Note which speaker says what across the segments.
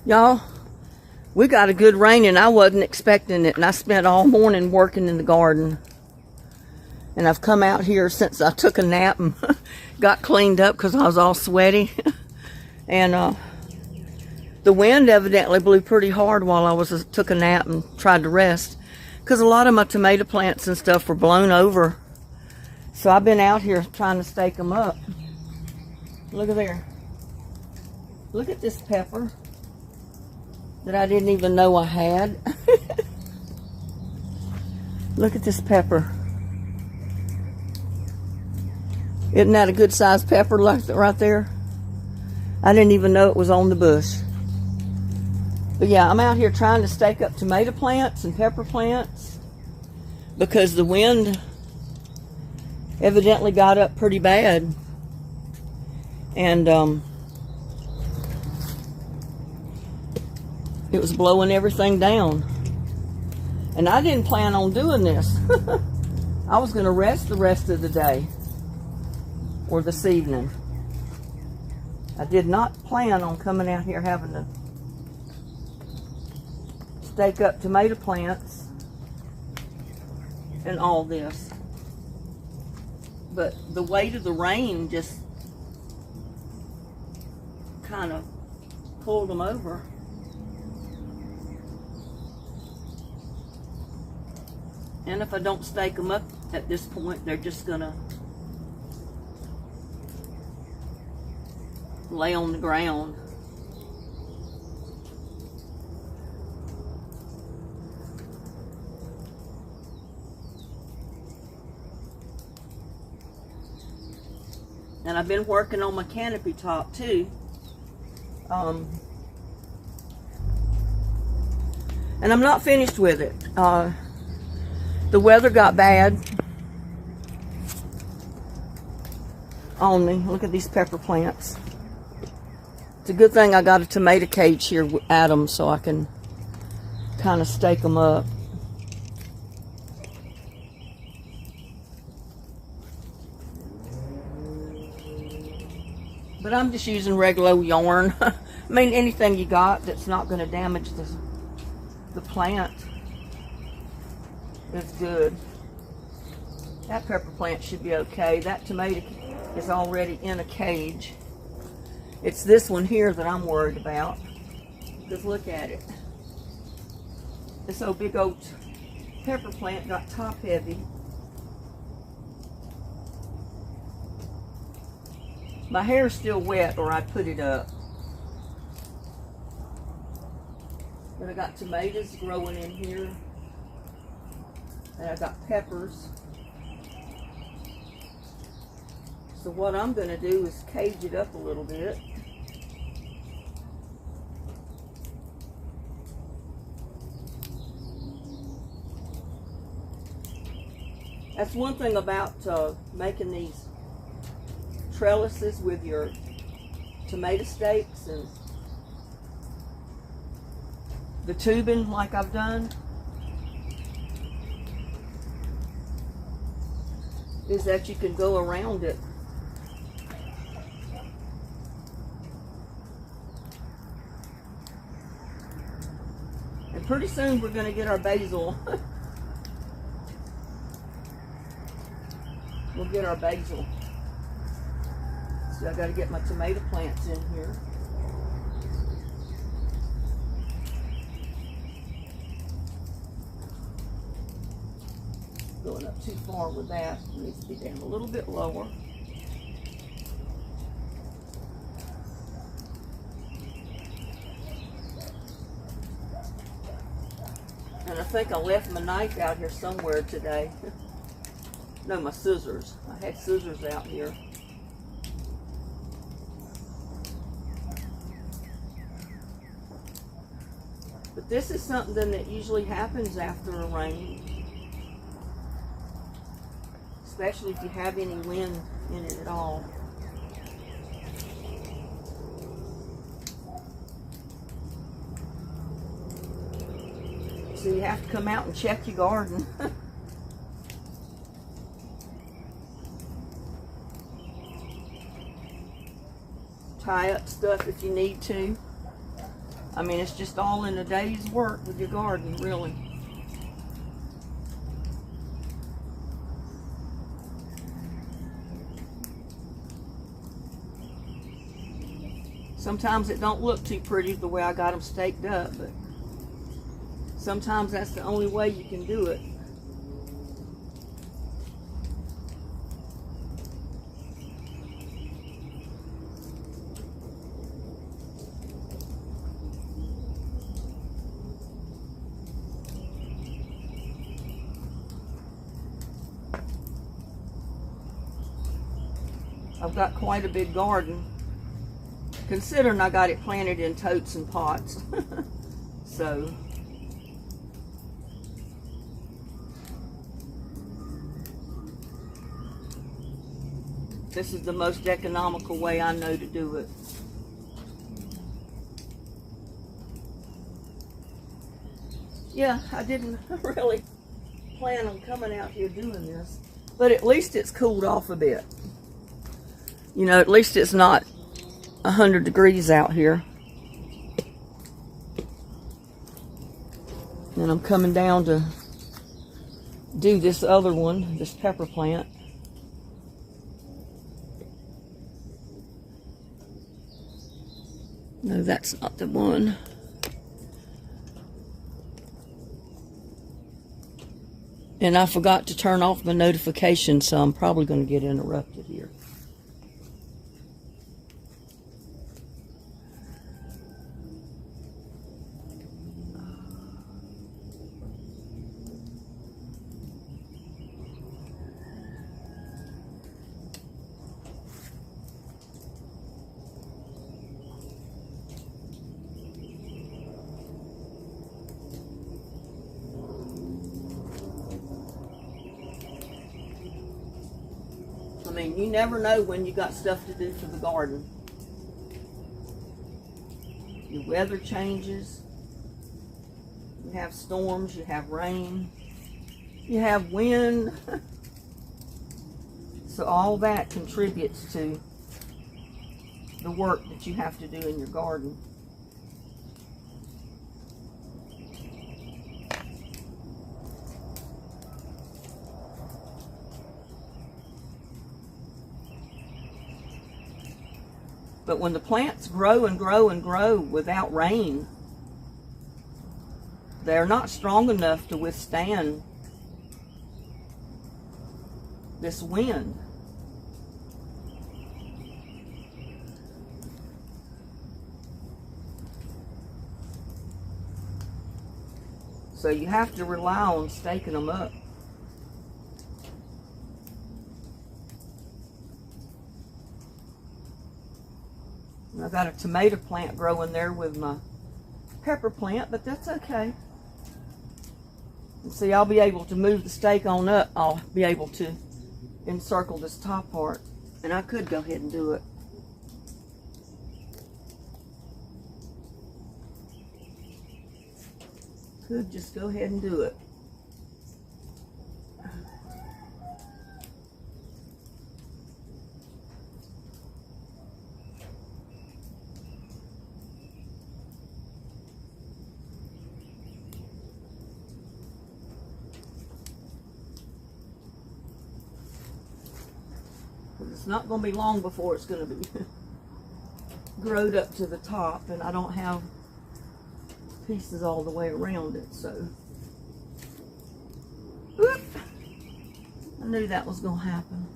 Speaker 1: Y'all, we got a good rain and I wasn't expecting it, and I spent all morning working in the garden. And I've come out here since I took a nap and got cleaned up because I was all sweaty. And the wind evidently blew pretty hard while I took a nap and tried to rest, because a lot of my tomato plants and stuff were blown over. So I've been out here trying to stake them up. Look at there. Look at this pepper that I didn't even know I had. Look at this pepper. Isn't that a good sized pepper right there? I didn't even know it was on the bush. But yeah, I'm out here trying to stake up tomato plants and pepper plants because the wind evidently got up pretty bad. And it was blowing everything down. And I didn't plan on doing this. I was going to rest the rest of the day or this evening. I did not plan on coming out here having to stake up tomato plants and all this. But the weight of the rain just kind of pulled them over. And if I don't stake them up at this point, they're just gonna lay on the ground. And I've been working on my canopy top too. And I'm not finished with it. The weather got bad on me. Look at these pepper plants. It's a good thing I got a tomato cage here at them so I can kind of stake them up. But I'm just using regular yarn. I mean, anything you got that's not going to damage the plant is good. That pepper plant should be okay. That tomato is already in a cage. It's this one here that I'm worried about. Just look at it. This old big old pepper plant got top heavy. My hair's still wet or I'd put it up. But I got tomatoes growing in here. And I got peppers. So what I'm going to do is cage it up a little bit. That's one thing about making these trellises with your tomato stakes and the tubing like I've done, is that you can go around it. And pretty soon we're going to get our basil. We'll get our basil. So I got to get my tomato plants in here. Going up too far with that. It needs to be down a little bit lower. And I think I left my knife out here somewhere today. No, my scissors. I had scissors out here. But this is something that usually happens after a rain. Especially if you have any wind in it at all. So you have to come out and check your garden. Tie up stuff if you need to. I mean, it's just all in a day's work with your garden, really. Sometimes it don't look too pretty the way I got them staked up, but sometimes that's the only way you can do it. I've got quite a big garden, considering I got it planted in totes and pots. So this is the most economical way I know to do it. Yeah, I didn't really plan on coming out here doing this, but at least it's cooled off a bit. You know, at least it's not 100 degrees out here. And I'm coming down to do this other one, this pepper plant. No, that's not the one. And I forgot to turn off my notifications, so I'm probably going to get interrupted here. I mean, you never know when you got stuff to do to the garden. Your weather changes. You have storms, you have rain, you have wind. So all that contributes to the work that you have to do in your garden. But when the plants grow and grow and grow without rain, they're not strong enough to withstand this wind. So you have to rely on staking them up. I've got a tomato plant growing there with my pepper plant, but that's okay. And see, I'll be able to move the stake on up. I'll be able to encircle this top part. And I could go ahead and do it. Could just go ahead and do it. It's not going to be long before it's going to be growed up to the top, and I don't have pieces all the way around it, so whoop, I knew that was going to happen.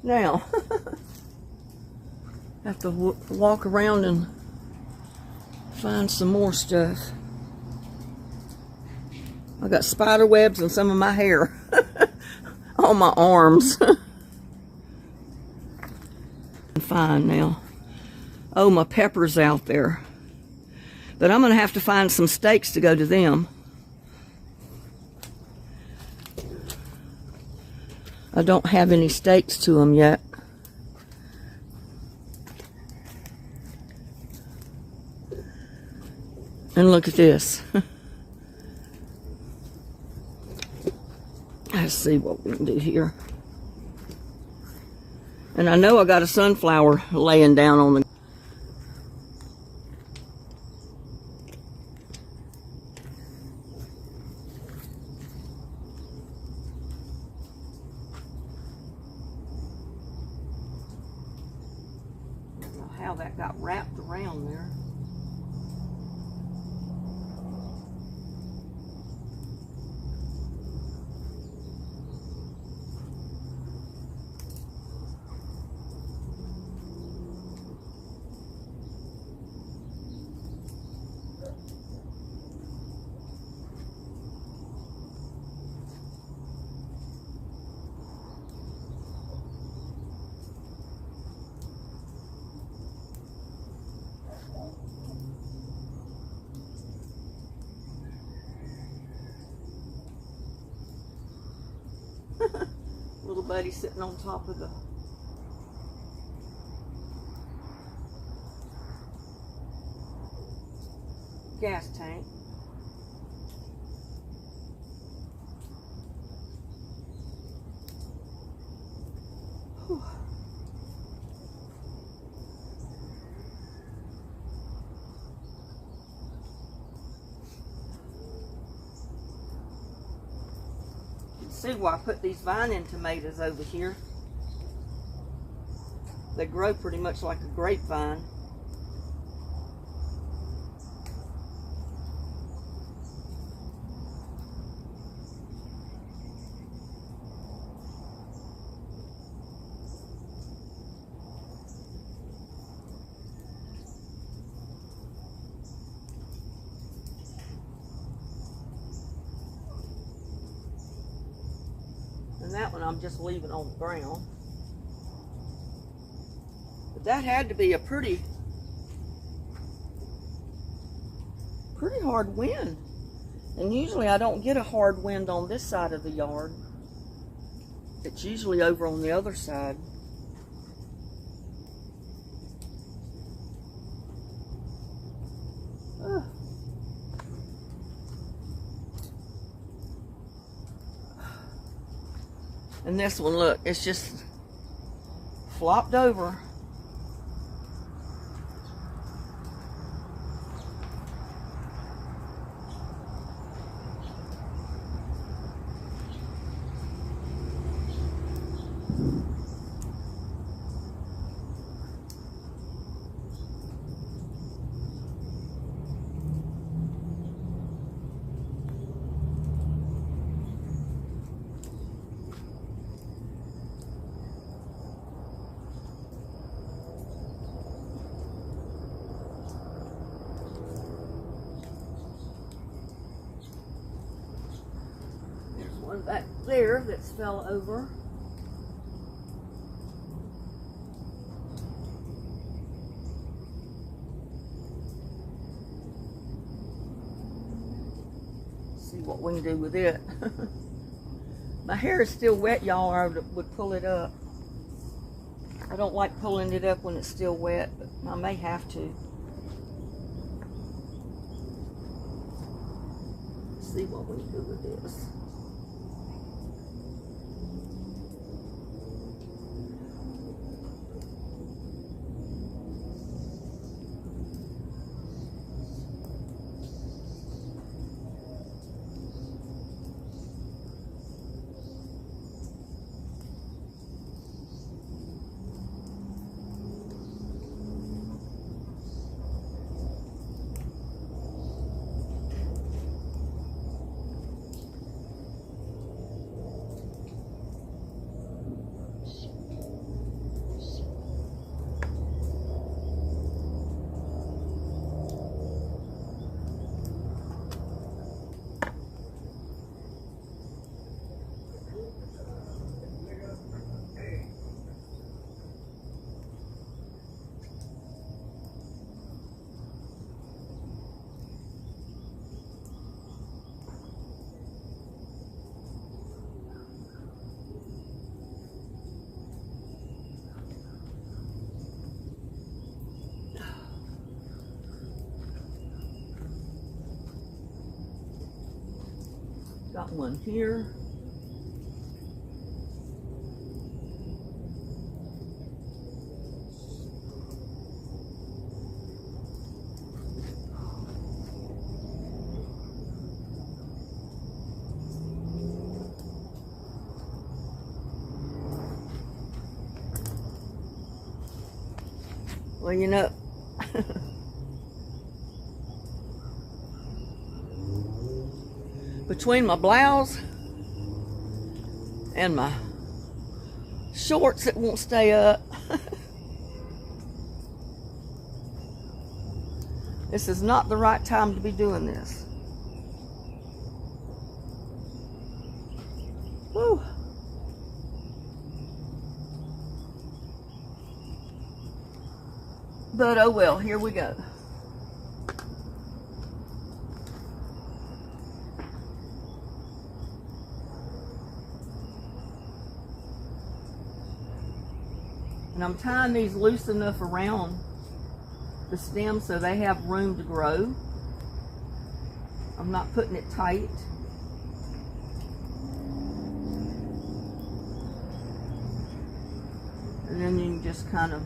Speaker 1: Now, I have to walk around and find some more stuff. I got spider webs and some of my hair on my arms. Fine now. Oh, my pepper's out there. But I'm going to have to find some steaks to go to them. I don't have any steaks to them yet. And look at this. Let's see what we can do here. And I know I got a sunflower laying down on the... I don't know how that got wrapped around there. Little buddy sitting on top of the gas tank. Whew. See why I put these vine tomatoes over here. They grow pretty much like a grapevine. And that one I'm just leaving on the ground. But that had to be a pretty hard wind. And usually I don't get a hard wind on this side of the yard. It's usually over on the other side. Ugh. And this one, look, it's just flopped over. One back there that's fell over. See what we can do with it. My hair is still wet, y'all, or I would pull it up. I don't like pulling it up when it's still wet, but I may have to. See what we can do with this. Got one here. Well, you know, between my blouse and my shorts that won't stay up, this is not the right time to be doing this. Woo. But oh well, here we go. And I'm tying these loose enough around the stem so they have room to grow. I'm not putting it tight. And then you can just kind of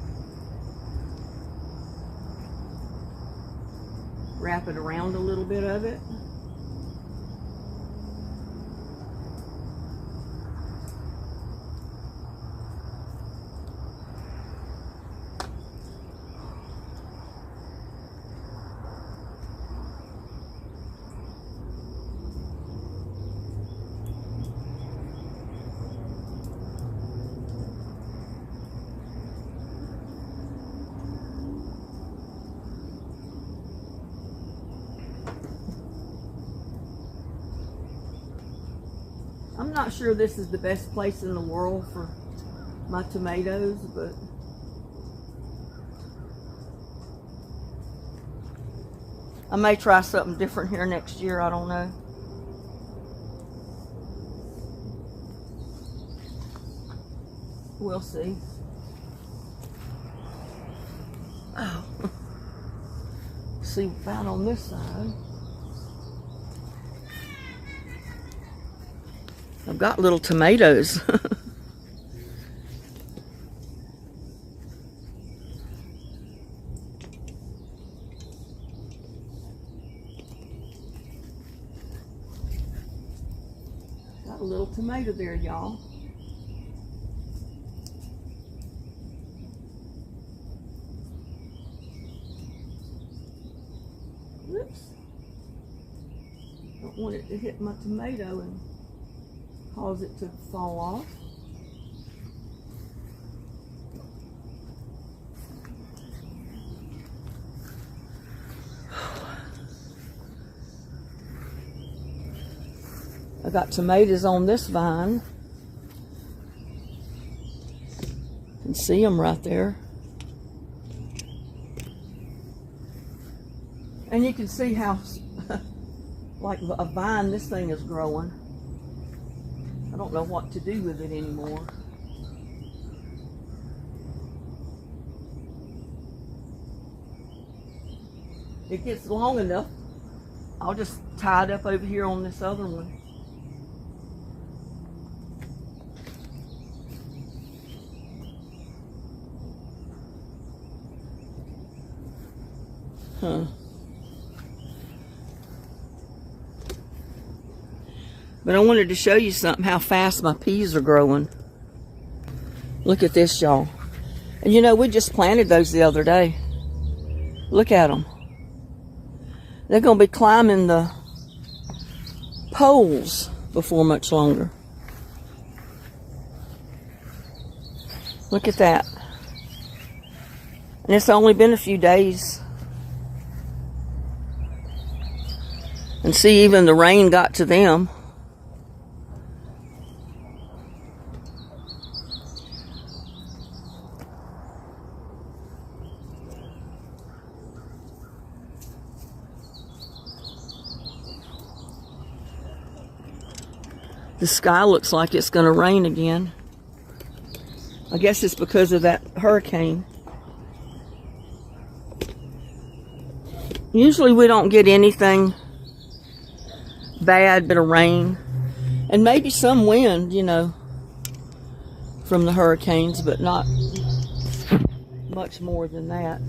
Speaker 1: wrap it around a little bit of it. I'm not sure this is the best place in the world for my tomatoes, but I may try something different here next year. I don't know. We'll see. Oh. See, found on this side. I've got little tomatoes. Got a little tomato there, y'all. Whoops. Don't want it to hit my tomato and cause it to fall off. I got tomatoes on this vine. You can see them right there. And you can see how like a vine this thing is growing. I don't know what to do with it anymore. It gets long enough, I'll just tie it up over here on this other one. Huh. But I wanted to show you something, how fast my peas are growing. Look at this, y'all. And you know, we just planted those the other day. Look at them. They're going to be climbing the poles before much longer. Look at that. And it's only been a few days. And see, even the rain got to them. The sky looks like it's going to rain again. I guess it's because of that hurricane. Usually we don't get anything bad but a rain. And maybe some wind, you know, from the hurricanes, but not much more than that.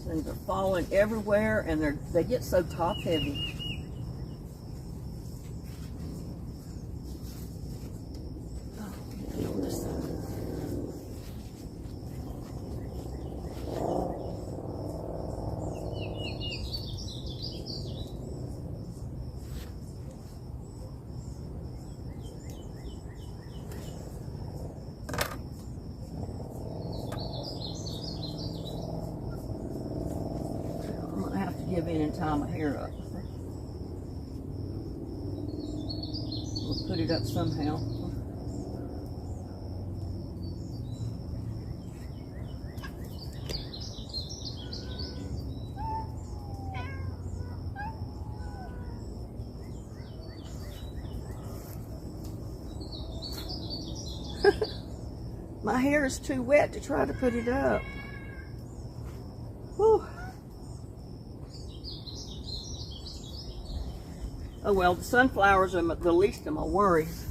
Speaker 1: Things are falling everywhere, and they get so top heavy. Give in and tie my hair up. We'll put it up somehow. My hair is too wet to try to put it up. Whew. Oh well, the sunflowers are the least of my worries.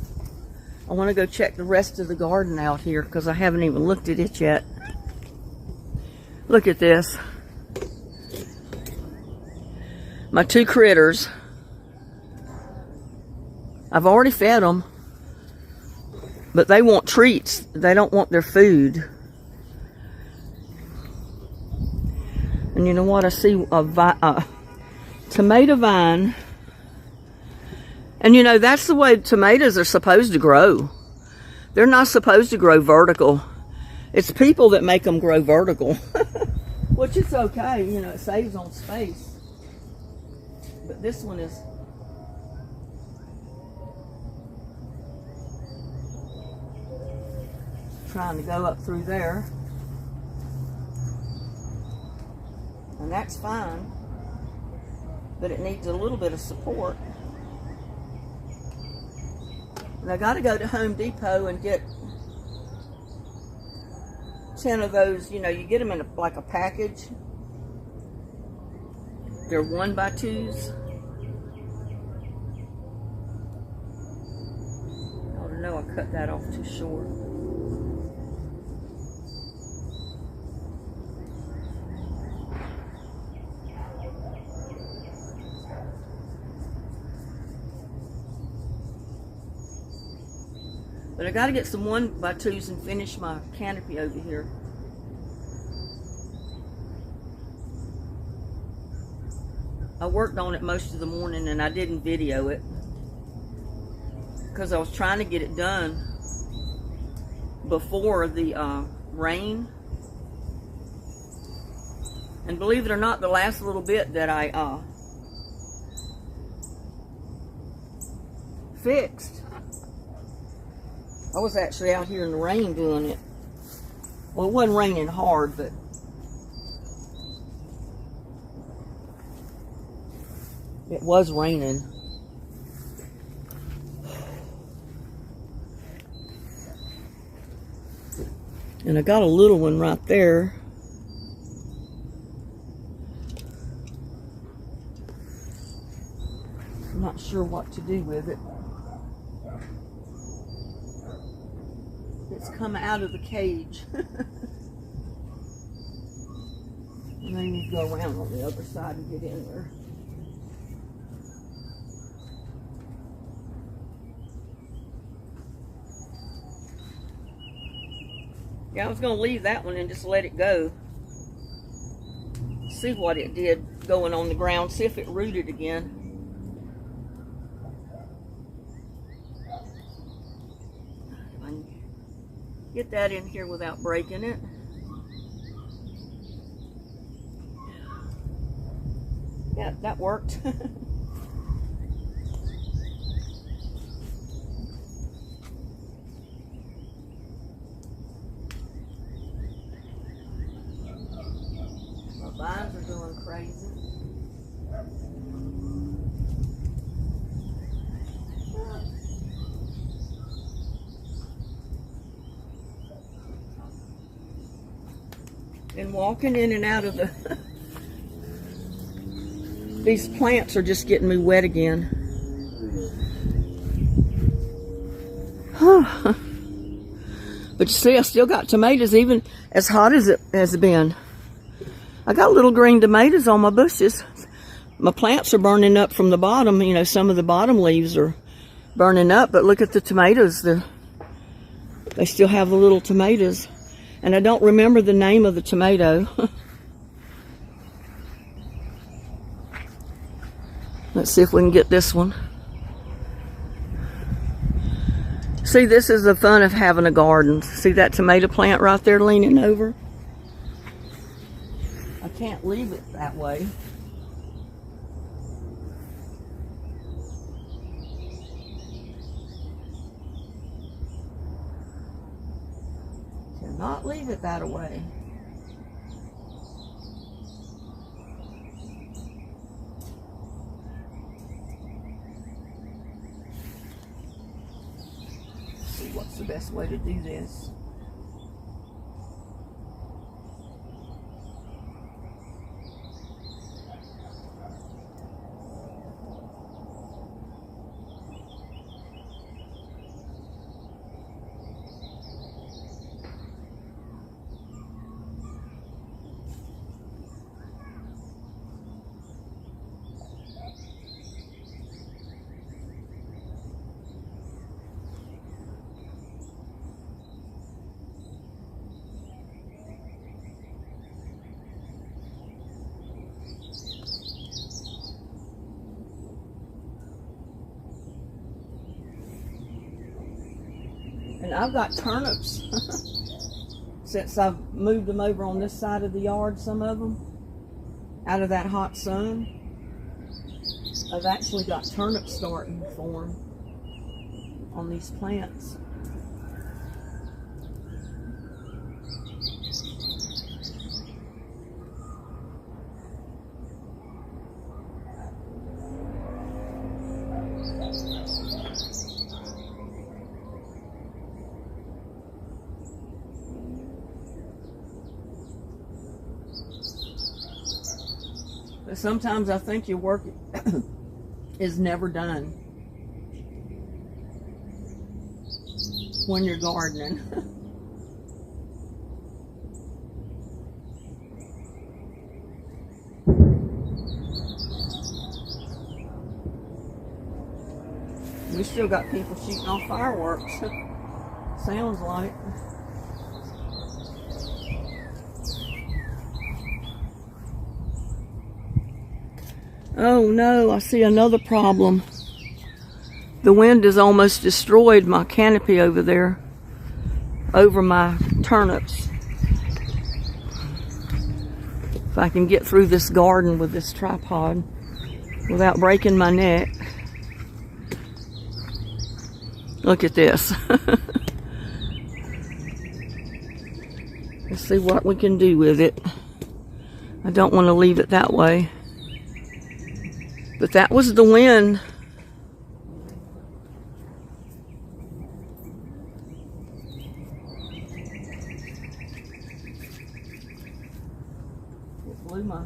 Speaker 1: I want to go check the rest of the garden out here because I haven't even looked at it yet. Look at this. My two critters. I've already fed them, but they want treats. They don't want their food. And you know what? I see a tomato vine. And you know, that's the way tomatoes are supposed to grow. They're not supposed to grow vertical. It's people that make them grow vertical. Which is okay, you know, it saves on space. But this one is trying to go up through there. And that's fine. But it needs a little bit of support. And I got to go to Home Depot and get 10 of those. You know, you get them in like a package. They're 1x2s. I ought to know I cut that off too short. But I got to get some 1x2s and finish my canopy over here. I worked on it most of the morning and I didn't video it because I was trying to get it done before the rain. And believe it or not, the last little bit that I fixed, I was actually out here in the rain doing it. Well, it wasn't raining hard, but it was raining. And I got a little one right there. I'm not sure what to do with it. It's come out of the cage. And then you go around on the other side and get in there. Yeah, I was going to leave that one and just let it go. See what it did going on the ground. See if it rooted again. Get that in here without breaking it. Yeah, that worked. My vines are going crazy. And walking in and out of the these plants are just getting me wet again. But you see, I still got tomatoes even as hot as it has been. I got little green tomatoes on my bushes. My plants are burning up from the bottom. You know, some of the bottom leaves are burning up, but look at the tomatoes. They still have the little tomatoes. And I don't remember the name of the tomato. Let's see if we can get this one. See, this is the fun of having a garden. See that tomato plant right there leaning over? I can't leave it that way. Cannot leave it that way. See what's the best way to do this. And I've got turnips since I've moved them over on this side of the yard, some of them, out of that hot sun. I've actually got turnips starting to form on these plants. But sometimes I think your work is never done when you're gardening. We still got people shooting off fireworks. Sounds like. Oh no, I see another problem. The wind has almost destroyed my canopy over there, over my turnips. If I can get through this garden with this tripod without breaking my neck. Look at this. Let's see what we can do with it. I don't want to leave it that way. But that was the wind. It blew my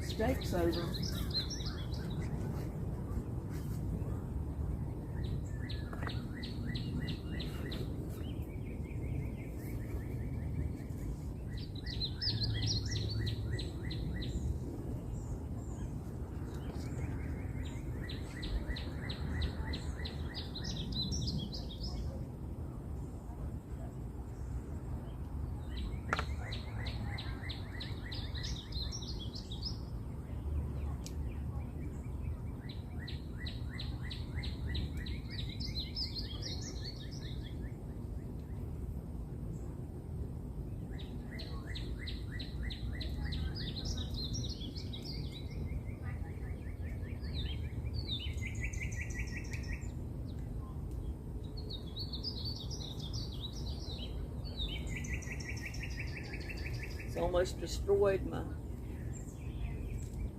Speaker 1: stakes over. almost destroyed my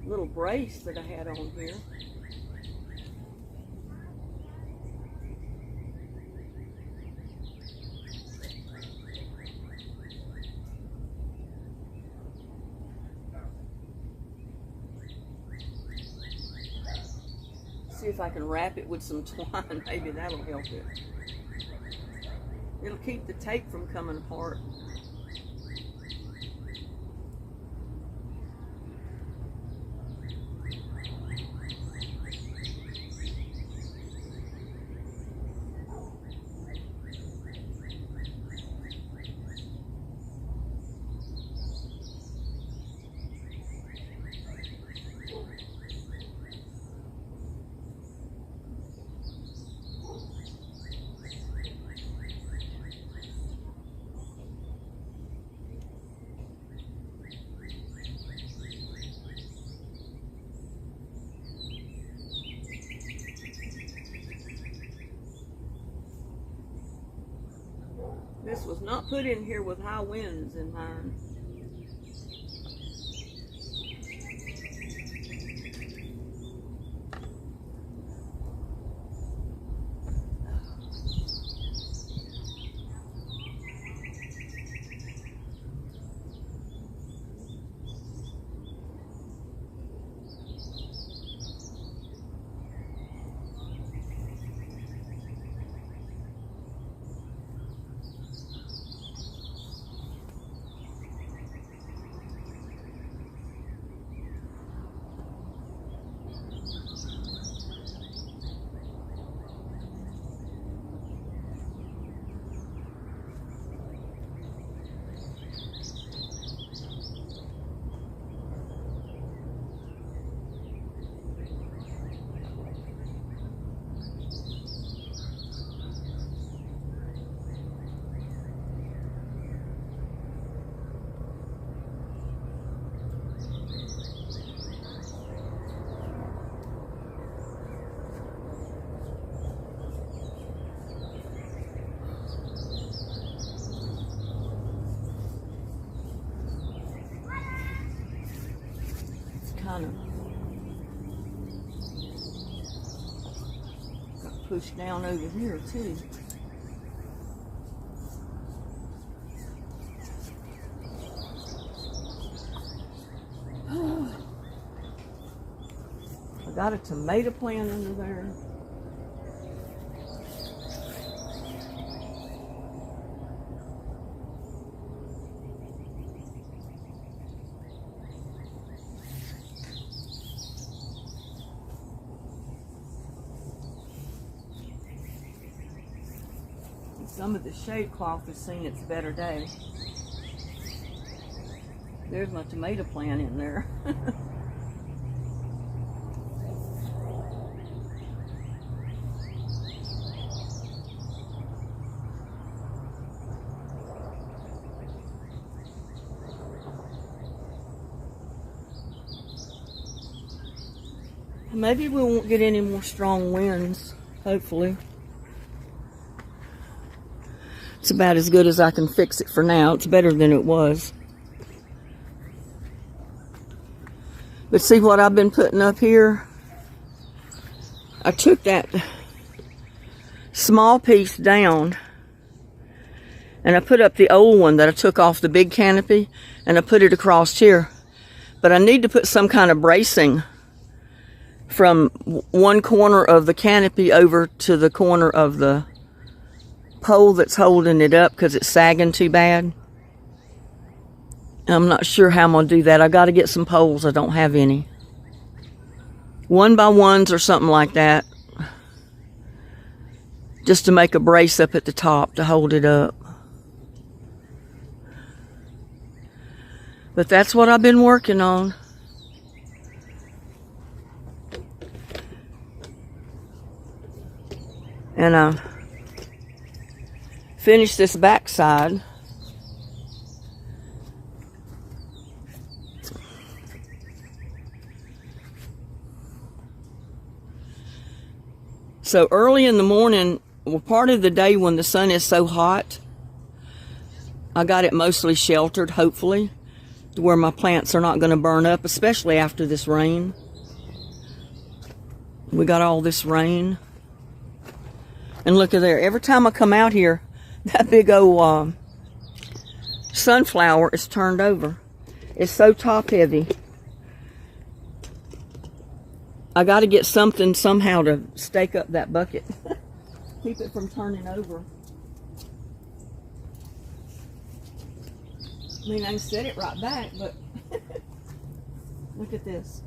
Speaker 1: little brace that I had on here. See if I can wrap it with some twine. Maybe that'll help it. It'll keep the tape from coming apart. This was not put in here with high winds in mind. Kind of got pushed down over here too. I got a tomato plant under there. Some of the shade cloth has seen its better day. There's my tomato plant in there. Maybe we won't get any more strong winds, hopefully. It's about as good as I can fix it for now. It's better than it was. But see what I've been putting up here? I took that small piece down and I put up the old one that I took off the big canopy and I put it across here. But I need to put some kind of bracing from one corner of the canopy over to the corner of the pole that's holding it up because it's sagging too bad. I'm not sure how I'm going to do that. I got to get some poles. I don't have any. 1x1s or something like that. Just to make a brace up at the top to hold it up. But that's what I've been working on. And I finished this back side. So early in the morning, well, part of the day when the sun is so hot, I got it mostly sheltered, hopefully. to where my plants are not going to burn up, especially after this rain. We got all this rain. And look at there. Every time I come out here, that big old sunflower is turned over. It's so top heavy. I got to get something somehow to stake up that bucket. Keep it from turning over. I mean, I can set it right back, but look at this.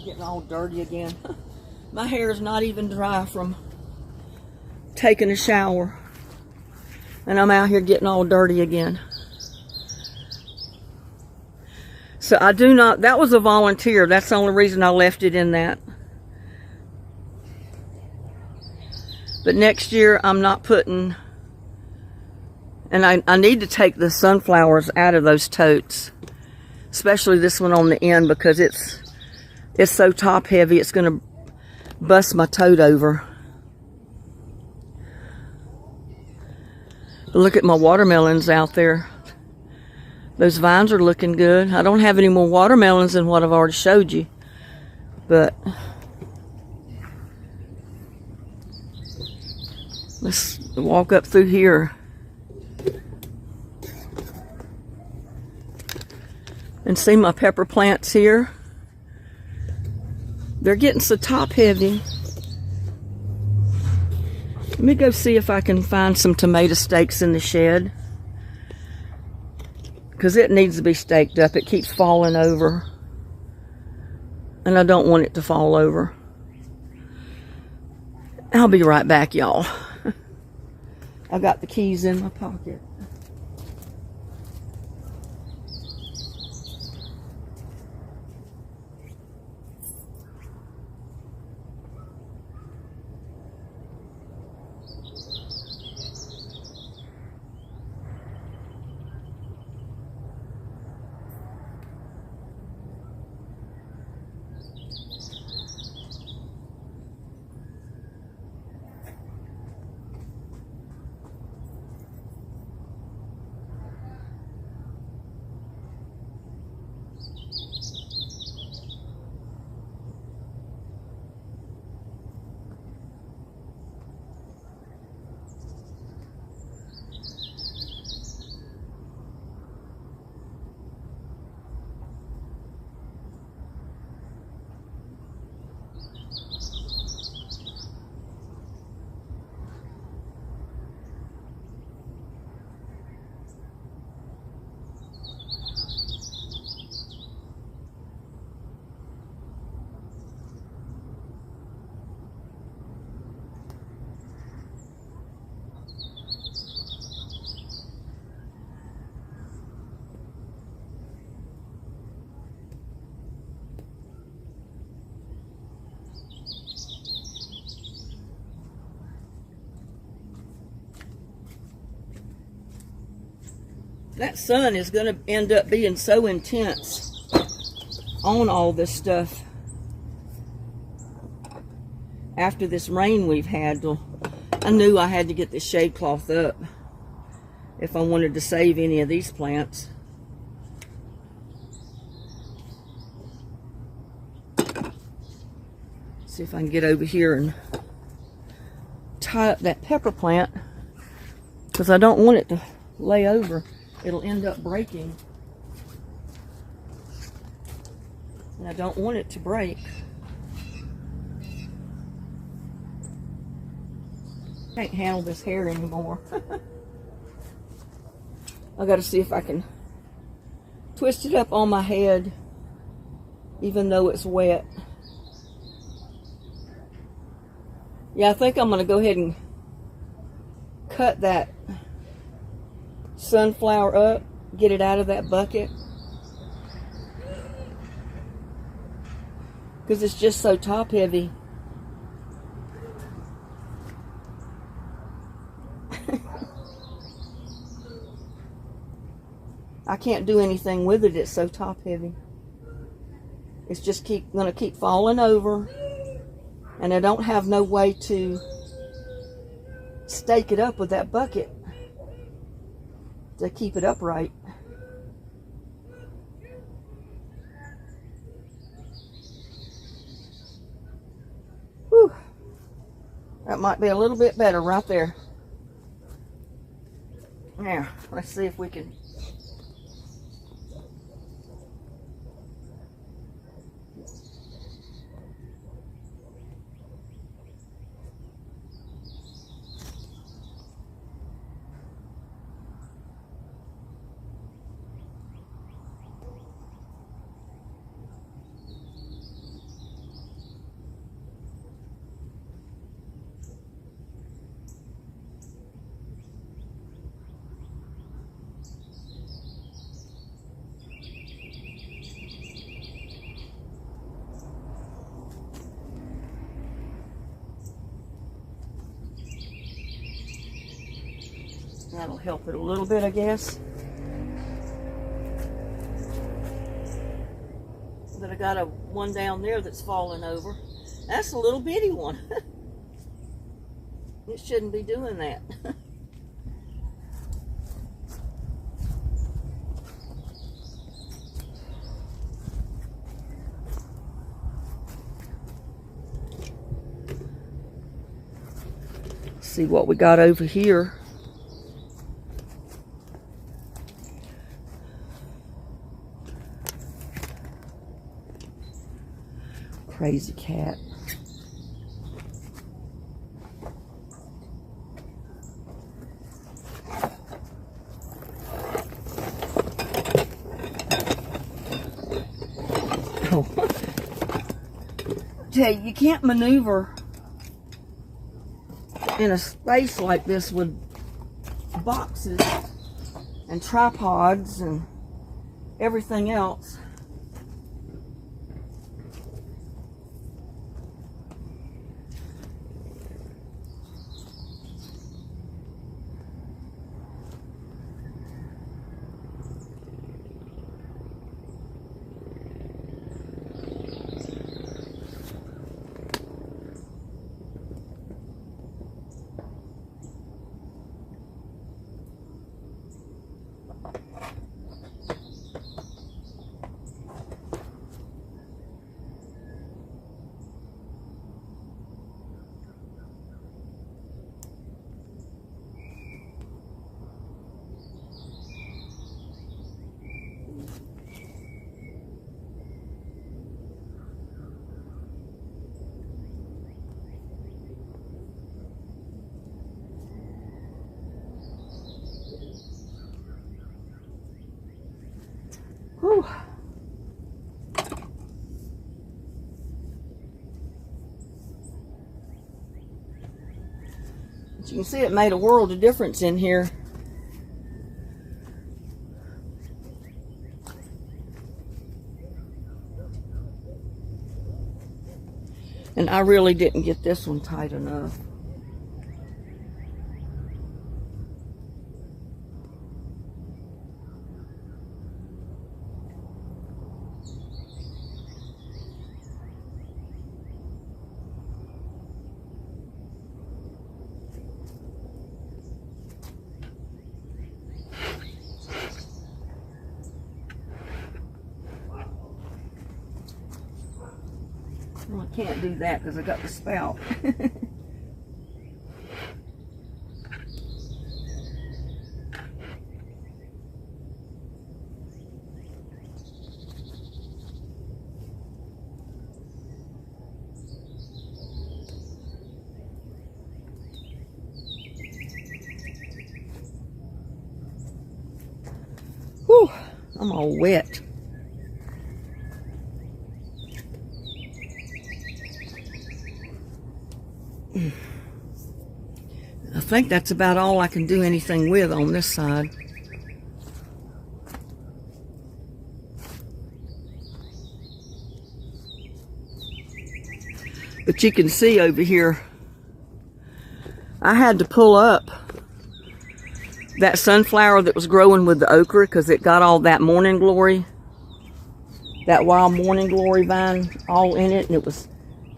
Speaker 1: Getting all dirty again. My hair is not even dry from taking a shower, and I'm out here getting all dirty again. So I do not, that was a volunteer. That's the only reason I left it in that. But next year I'm not putting, and I need to take the sunflowers out of those totes, especially this one on the end, because it's so top heavy, it's going to bust my tote over. Look at my watermelons out there. Those vines are looking good. I don't have any more watermelons than what I've already showed you. But let's walk up through here and see my pepper plants here. They're getting so top heavy. Let me go see if I can find some tomato stakes in the shed, because it needs to be staked up. It keeps falling over, and I don't want it to fall over. I'll be right back, y'all. I got the keys in my pocket. That sun is going to end up being so intense on all this stuff after this rain we've had. I knew I had to get this shade cloth up if I wanted to save any of these plants. See if I can get over here and tie up that pepper plant, because I don't want it to lay over. It'll end up breaking, and I don't want it to break. Can't handle this hair anymore. I gotta see if I can twist it up on my head, even though it's wet. Yeah, I think I'm gonna go ahead and cut that sunflower up, get it out of that bucket, because it's just so top heavy. I can't do anything with it. It's so top heavy. It's just gonna keep falling over, and I don't have no way to stake it up with that bucket to keep it upright. Whew. That might be a little bit better right there. Now, let's see if we can. That'll help it a little bit, I guess. But I got one down there that's falling over. That's a little bitty one. It shouldn't be doing that. See what we got over here. Crazy cat. Oh. Tell you, you can't maneuver in a space like this with boxes and tripods and everything else. Whew. As you can see, it made a world of difference in here. And I really didn't get this one tight enough. Well, I can't do that because I got the spout. Whew, I'm all wet. I think that's about all I can do anything with on this side. But you can see over here, I had to pull up that sunflower that was growing with the okra, because it got all that morning glory, that wild morning glory vine all in it, and it was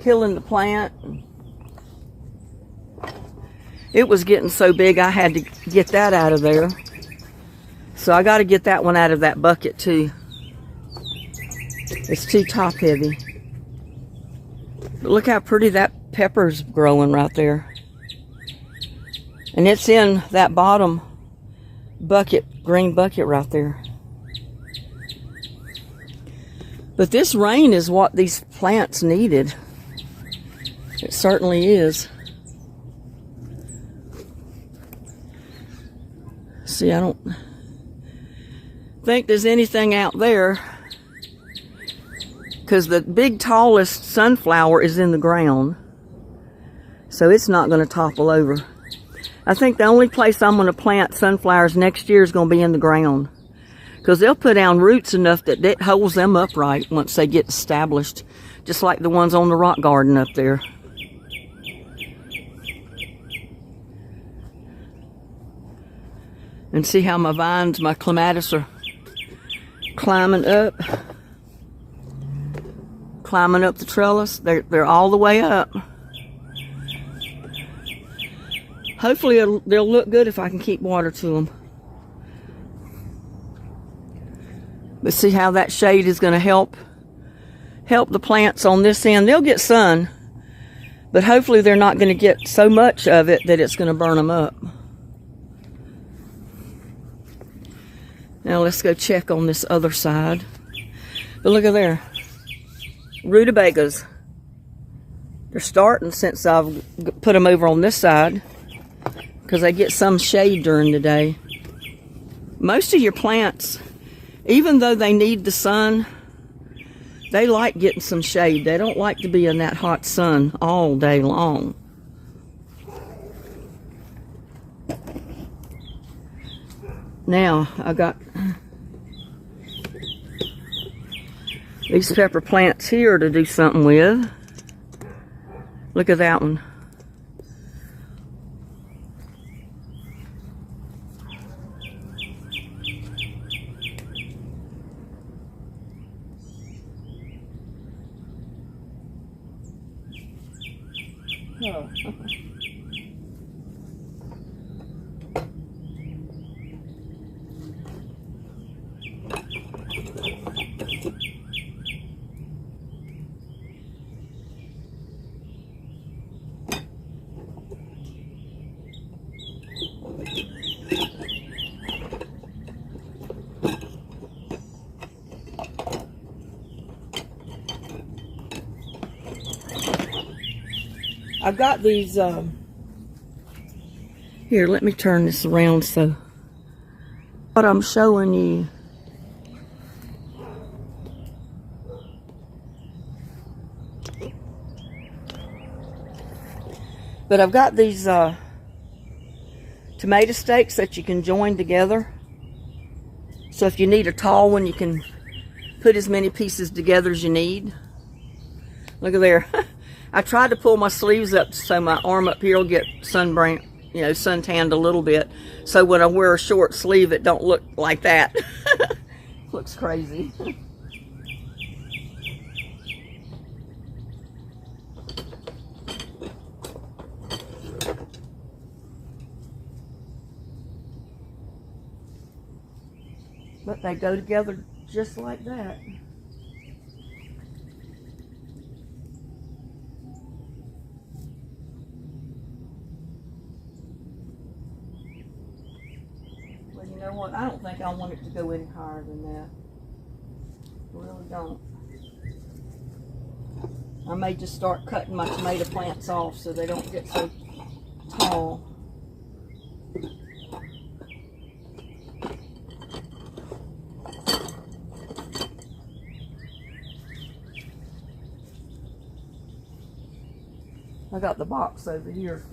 Speaker 1: killing the plant. It was getting so big I had to get that out of there. So I got to get that one out of that bucket too. It's too top heavy. But look how pretty that pepper's growing right there. And it's in that bottom bucket, green bucket right there. But this rain is what these plants needed. It certainly is. See, I don't think there's anything out there, because the big tallest sunflower is in the ground, so it's not going to topple over. I think the only place I'm going to plant sunflowers next year is going to be in the ground, because they'll put down roots enough that it holds them upright once they get established, just like the ones on the rock garden up there. And see how my vines, my clematis, are climbing up the trellis. They're all the way up. Hopefully they'll look good if I can keep water to them. But see how that shade is going to help the plants on this end. They'll get sun, but hopefully they're not going to get so much of it that it's going to burn them up. Now let's go check on this other side. But look at there. Rutabagas. They're starting since I've put them over on this side, because they get some shade during the day. Most of your plants, even though they need the sun, they like getting some shade. They don't like to be in that hot sun all day long. Now, I got these pepper plants here to do something with. Look at that one. Oh. I've got these, here, let me turn this around so what I'm showing you. But I've got these tomato stakes that you can join together. So if you need a tall one, you can put as many pieces together as you need. Look at there. I tried to pull my sleeves up so my arm up here will get sunburnt, suntanned a little bit. So when I wear a short sleeve, it don't look like that. Looks crazy. But they go together just like that. Well, you know what? I don't think I want it to go any higher than that. I really don't. I may just start cutting my tomato plants off so they don't get so tall. I got the box over here.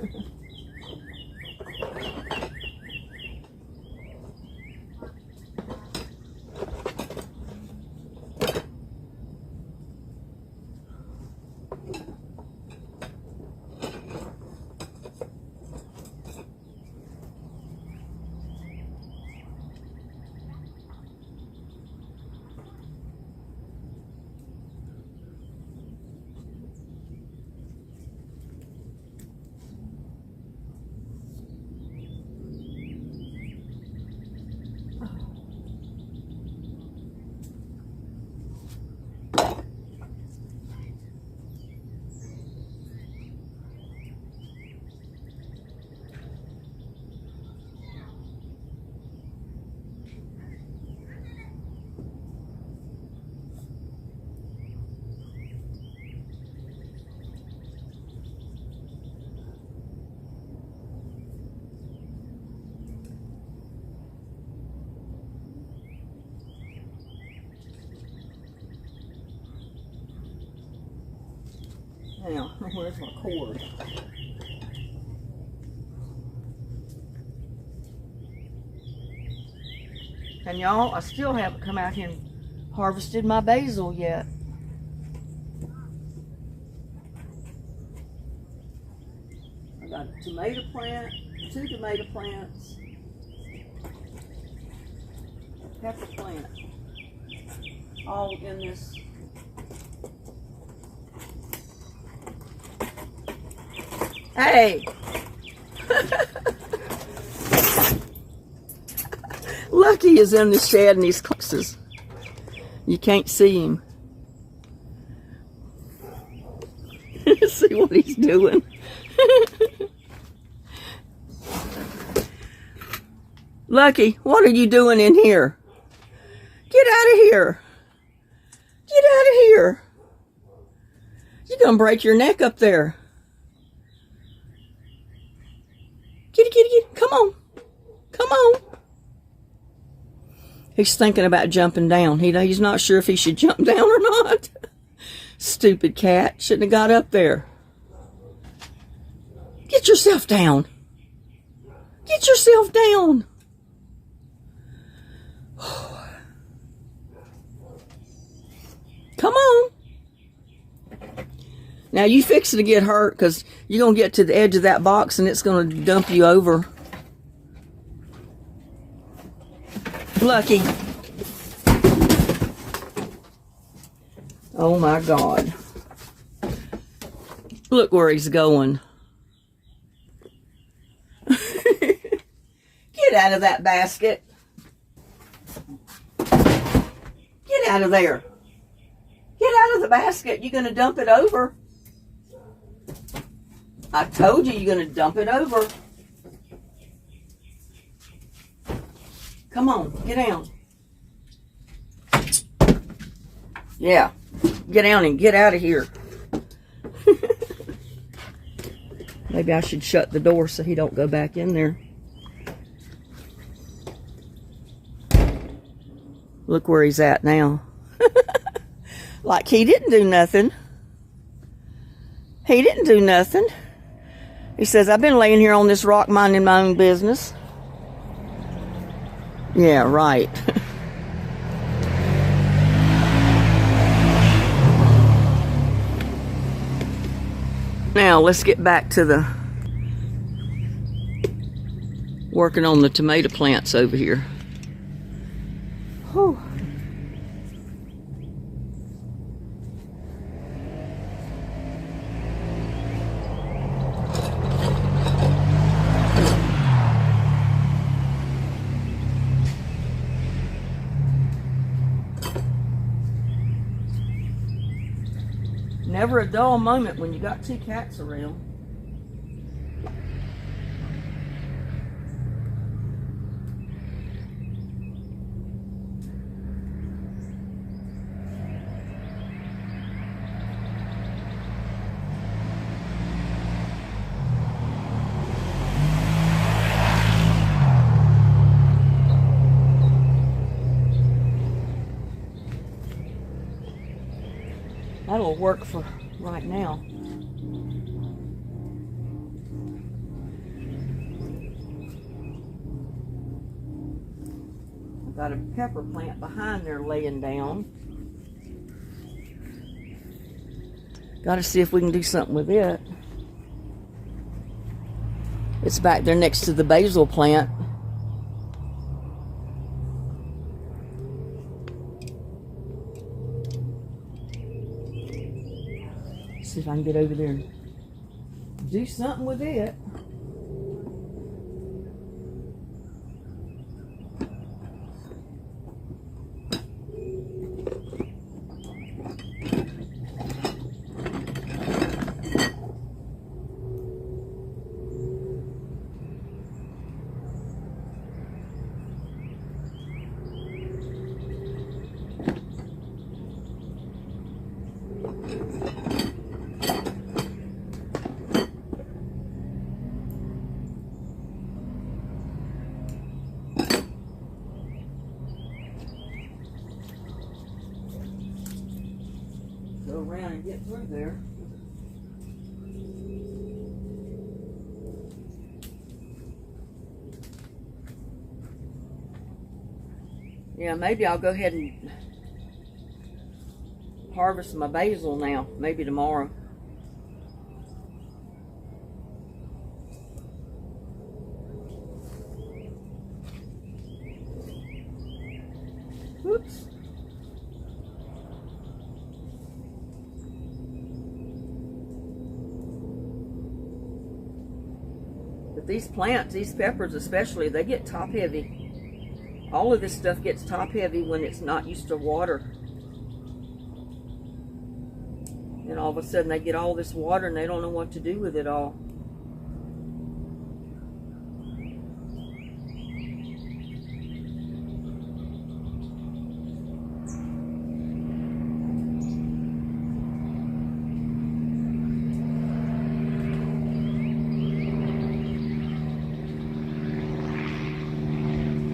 Speaker 1: Now, where's my cord? And y'all, I still haven't come out here and harvested my basil yet. I got a tomato plant, 2 tomato plants, pepper plant, all in this. Hey! Lucky is in the shed and he's closes. You can't see him. See what he's doing. Lucky, what are you doing in here? Get out of here. Get out of here. You're going to break your neck up there. Kitty, kitty, kitty. Come on. Come on. He's thinking about jumping down. He's not sure if he should jump down or not. Stupid cat. Shouldn't have got up there. Get yourself down. Get yourself down. Come on. Now you fix it to get hurt because you're going to get to the edge of that box and it's going to dump you over. Lucky. Oh my God. Look where he's going. Get out of that basket. Get out of there. Get out of the basket. You're going to dump it over. I told you you're going to dump it over. Come on, get down. Yeah, get down and get out of here. Maybe I should shut the door so he don't go back in there. Look where he's at now. Like he didn't do nothing. He didn't do nothing. He says, I've been laying here on this rock minding my own business. Yeah, right. Now, let's get back to the working on the tomato plants over here. Whew. Never a dull moment when you got 2 cats around. That'll work for right now. I've got a pepper plant behind there laying down. Got to see if we can do something with it. It's back there next to the basil plant. See if I can get over there and do something with it. Go around and get through there. Yeah, maybe I'll go ahead and harvest my basil now, maybe tomorrow. Oops. But these plants, these peppers especially, they get top heavy. All of this stuff gets top heavy when it's not used to water. And all of a sudden they get all this water and they don't know what to do with it all.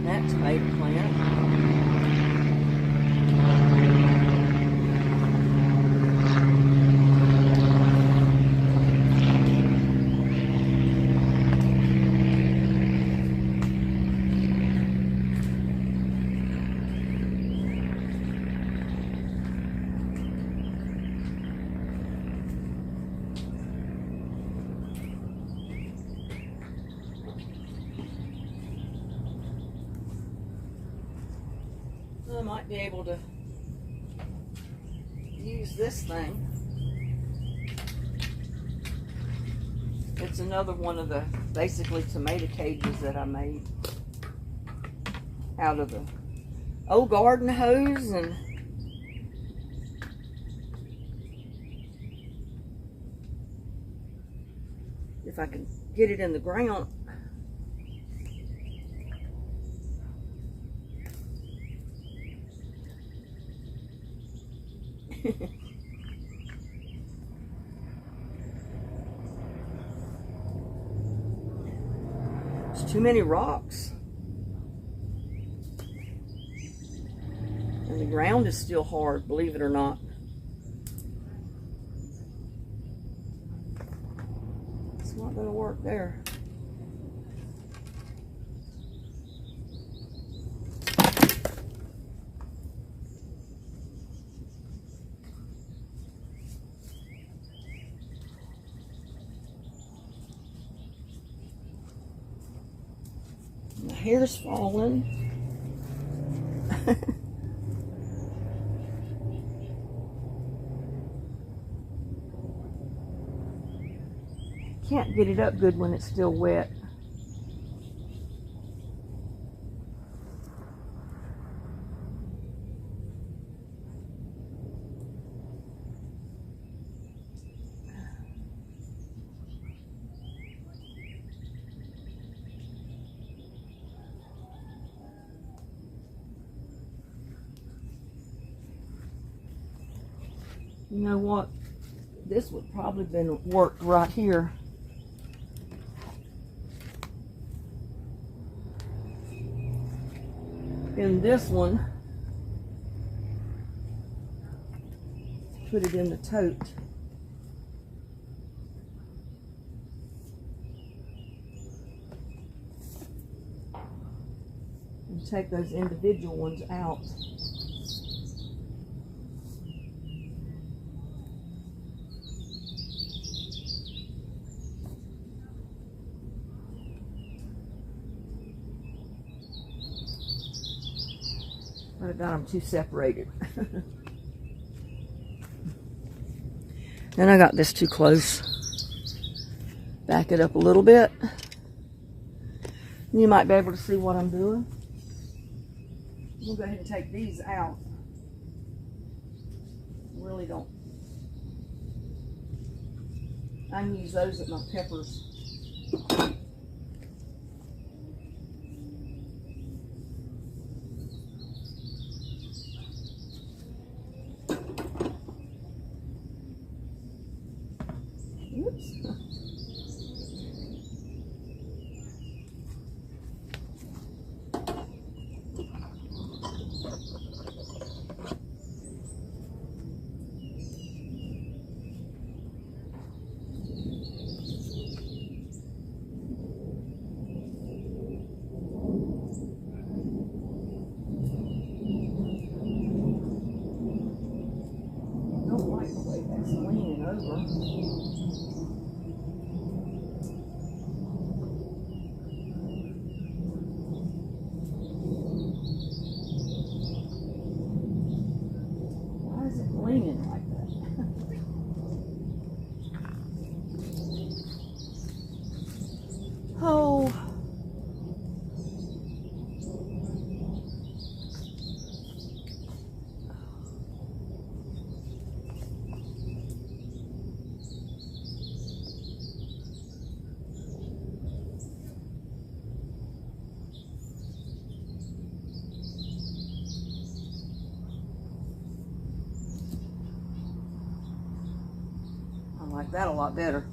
Speaker 1: That tomato plant. I might be able to use this thing. It's another one of the basically tomato cages that I made out of the old garden hose, and if I can get it in the ground. There's too many rocks. And the ground is still hard, believe it or not. It's not going to work there. My hair's falling. Can't get it up good when it's still wet. You know what? This would probably been worked right here. In this one, put it in the tote. And take those individual ones out. But I got them too separated. Then I got this too close. Back it up a little bit. You might be able to see what I'm doing. We'll go ahead and take these out. Really don't. I can use those at my peppers. Oops. over. Why is it leaning like that? Oh. I like that a lot better.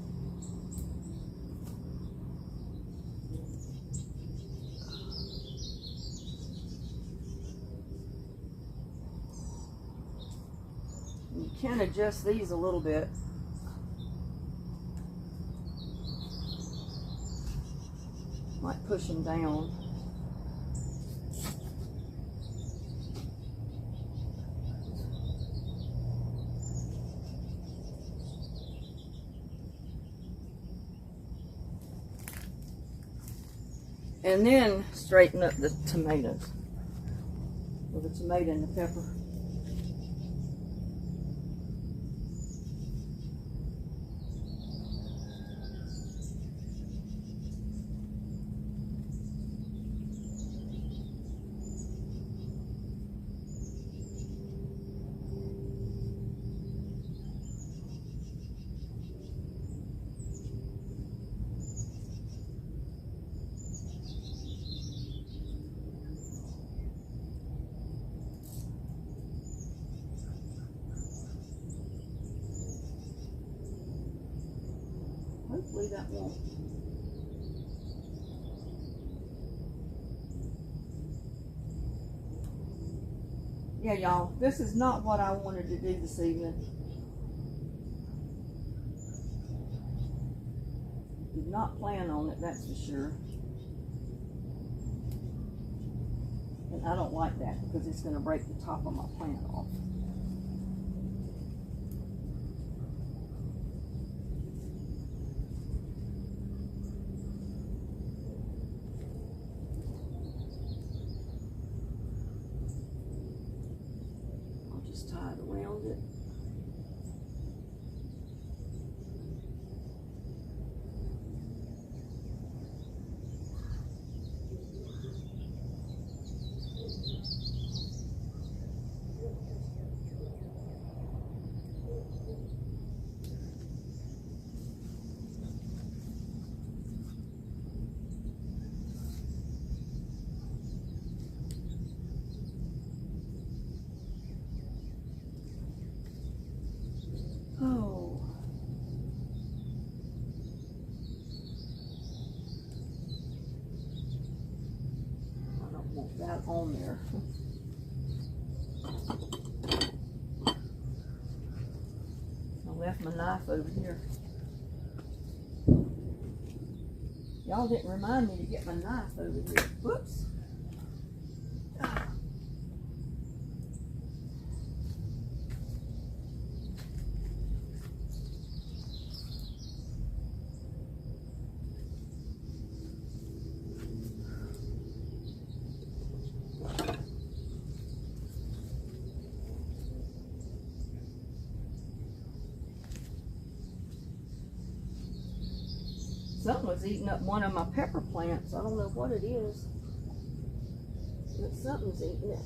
Speaker 1: You can adjust these a little bit. Might push them down. And then straighten up the tomatoes. Or the tomato and the pepper. Hopefully that won't. Yeah, y'all, this is not what I wanted to do this evening. Did not plan on it, that's for sure. And I don't like that because it's going to break the top of my plant off. Tie it around it. Oh. I don't want that on there. I left my knife over here. Y'all didn't remind me to get my knife over here. Whoops. Something was eating up one of my pepper plants. I don't know what it is, but something's eating it.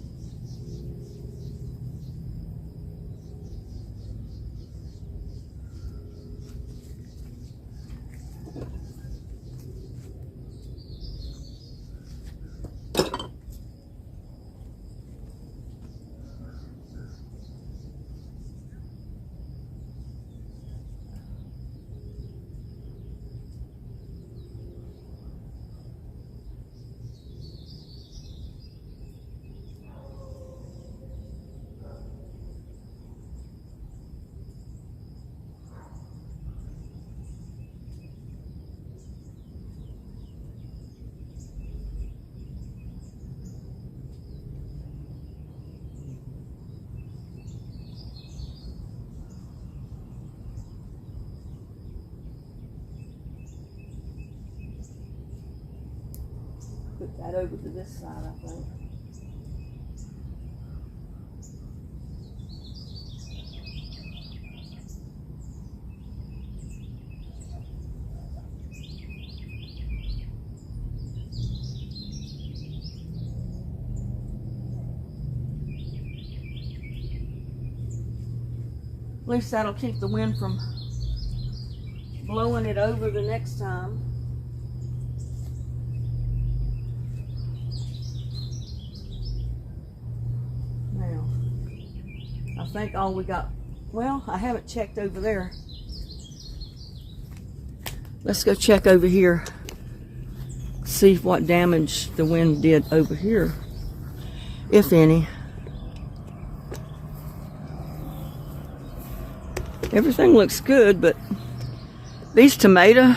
Speaker 1: Put that over to this side, I think. At least that'll keep the wind from blowing it over the next time. Now, I think all we got, well, I haven't checked over there. Let's go check over here. See what damage the wind did over here, if any. Everything looks good, but these tomato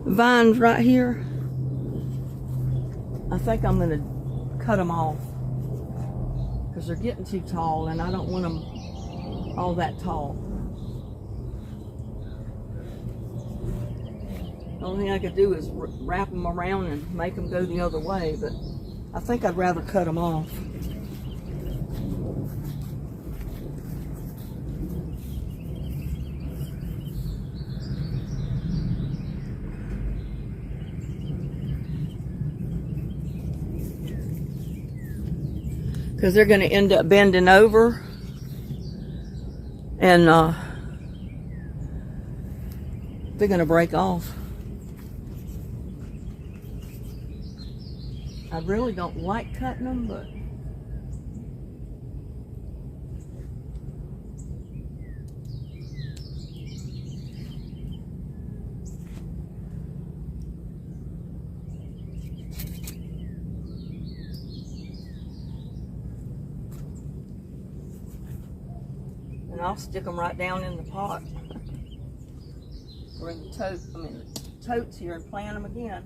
Speaker 1: vines right here, I think I'm going to cut them off because they're getting too tall and I don't want them all that tall. The only thing I could do is wrap them around and make them go the other way, but I think I'd rather cut them off. Because they're going to end up bending over and they're going to break off. I really don't like cutting them, but I'll stick them right down in the pot or in the tote. I mean, the totes here and plant them again.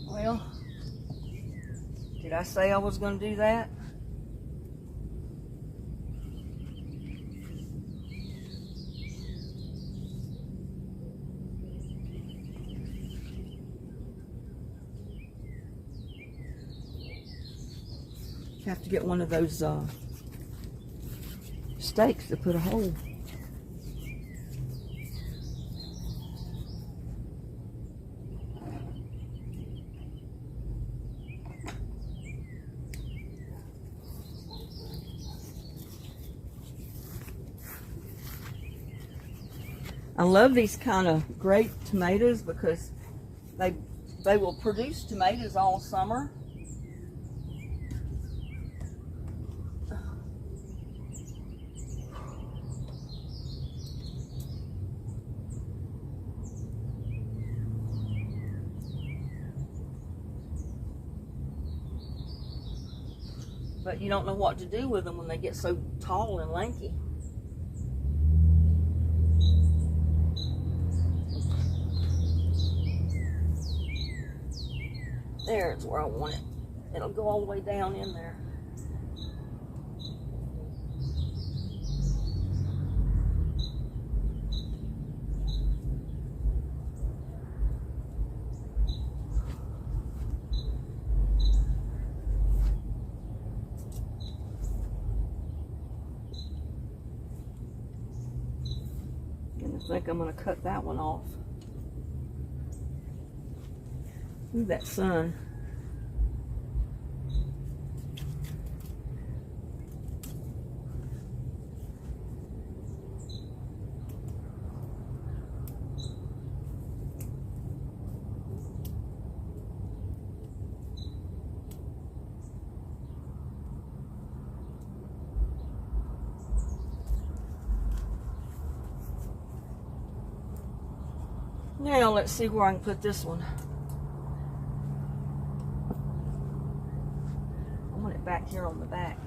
Speaker 1: Well, did I say I was going to do that? Have to get one of those stakes to put a hole. I love these kind of grape tomatoes because they will produce tomatoes all summer. But you don't know what to do with them when they get so tall and lanky. There's where I want it. It'll go all the way down in there. I think I'm going to cut that one off. Ooh, that sun. Now let's see where I can put this one. I want it back here on the back.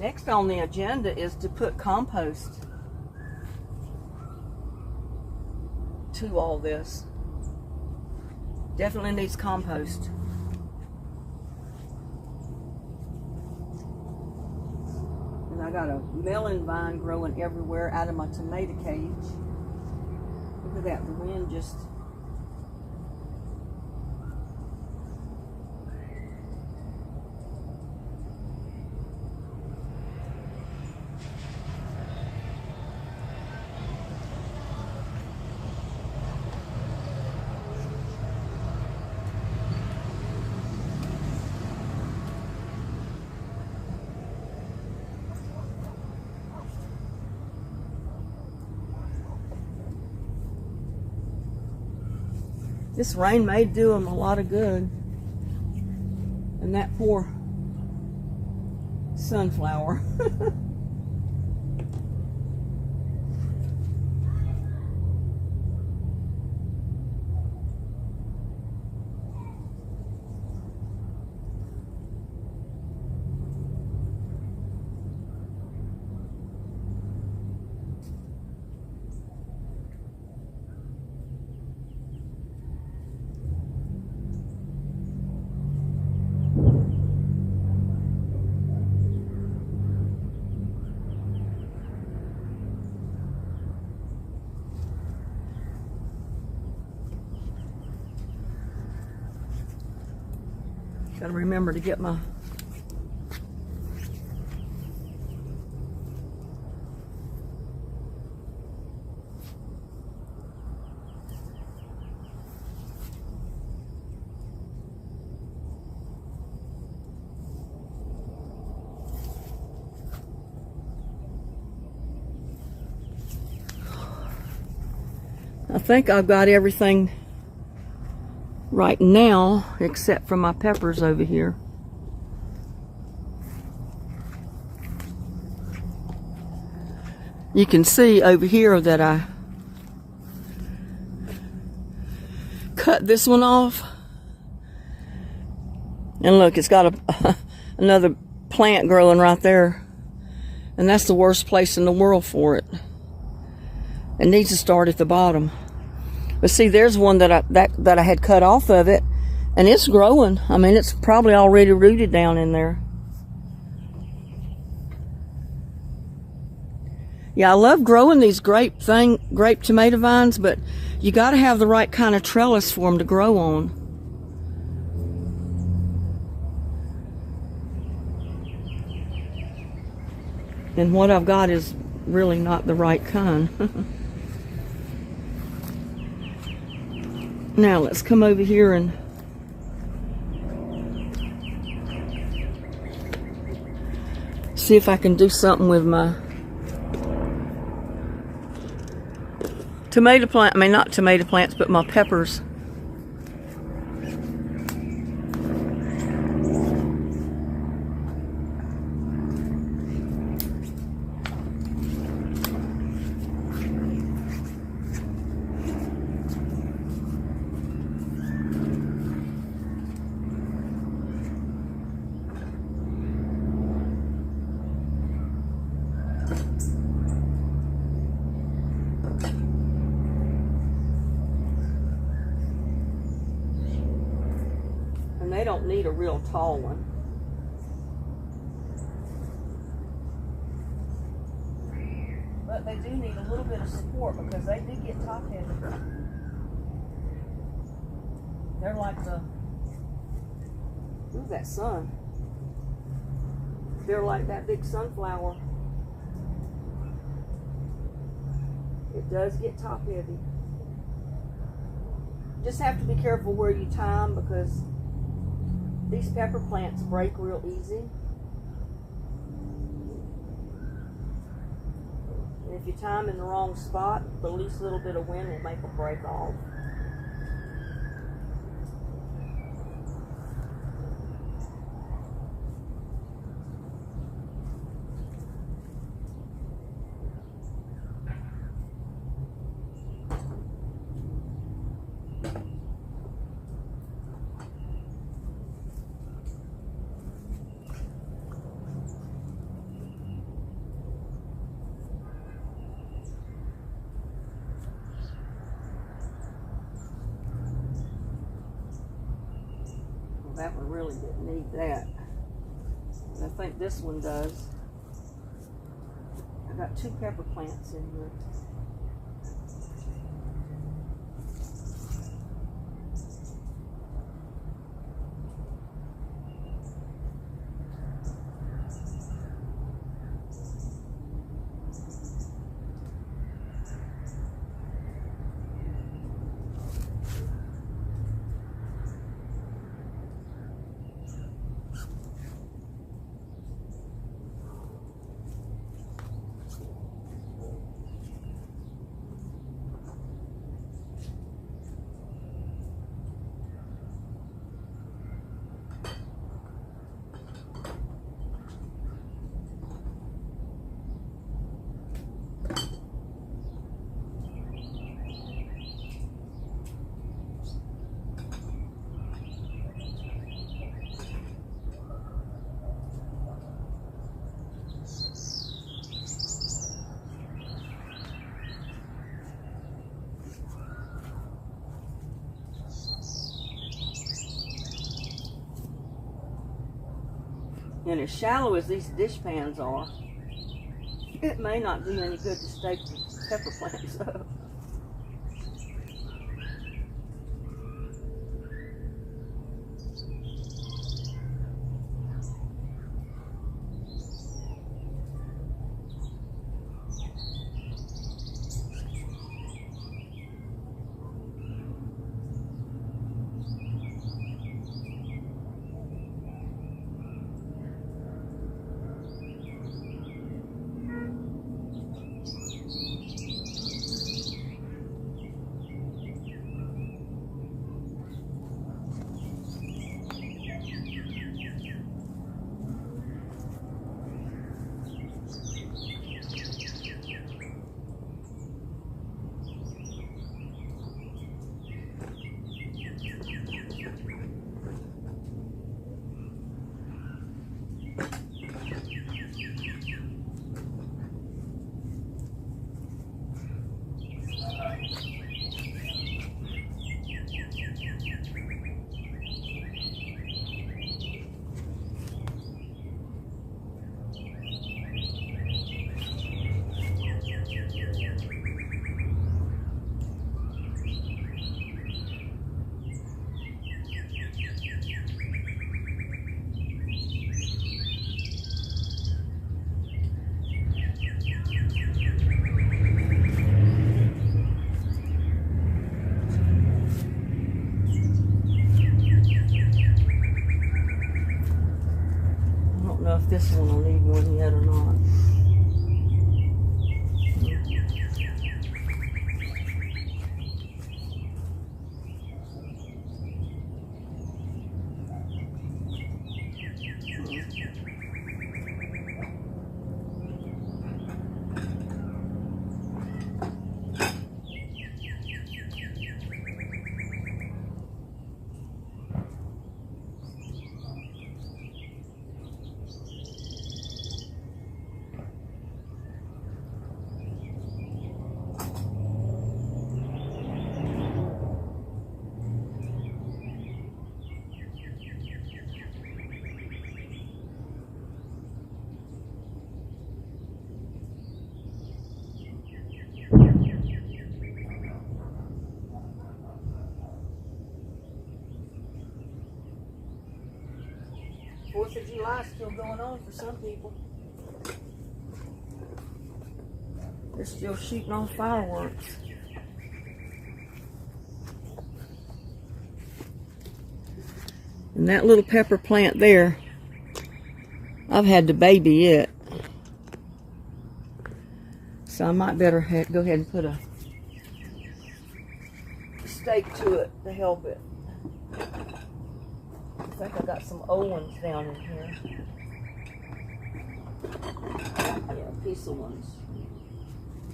Speaker 1: Next on the agenda is to put compost to all this. Definitely needs compost. And I got a melon vine growing everywhere out of my tomato cage. Look at that, the wind just... This rain may do them a lot of good. And that poor sunflower. Gotta remember to get my I think I've got everything right now, except for my peppers over here. You can see over here that I cut this one off. And look, it's got another plant growing right there. And that's the worst place in the world for it. It needs to start at the bottom. But see, there's one that I had cut off of it, and it's growing. I mean, it's probably already rooted down in there. Yeah, I love growing these grape tomato vines, but you got to have the right kind of trellis for them to grow on. And what I've got is really not the right kind. Now let's come over here and see if I can do something with my tomato plant. I mean, not tomato plants, but my peppers. They don't need a real tall one. But they do need a little bit of support because they do get top heavy. They're like the, ooh, that sun. They're like that big sunflower. It does get top heavy. Just have to be careful where you tie them because these pepper plants break real easy. And if you tie them in the wrong spot, the least little bit of wind will make them break off. that one really didn't need that. I think this one does. I got 2 pepper plants in here. And as shallow as these dish pans are, it may not do any good to stake the pepper plants up. This one will need one yet or not. Fourth of July is still going on for some people. They're still shooting off fireworks. And that little pepper plant there, I've had to baby it. So I might better go ahead and put a stake to it to help it. I think I got some old ones down in here. Yeah, a piece of ones.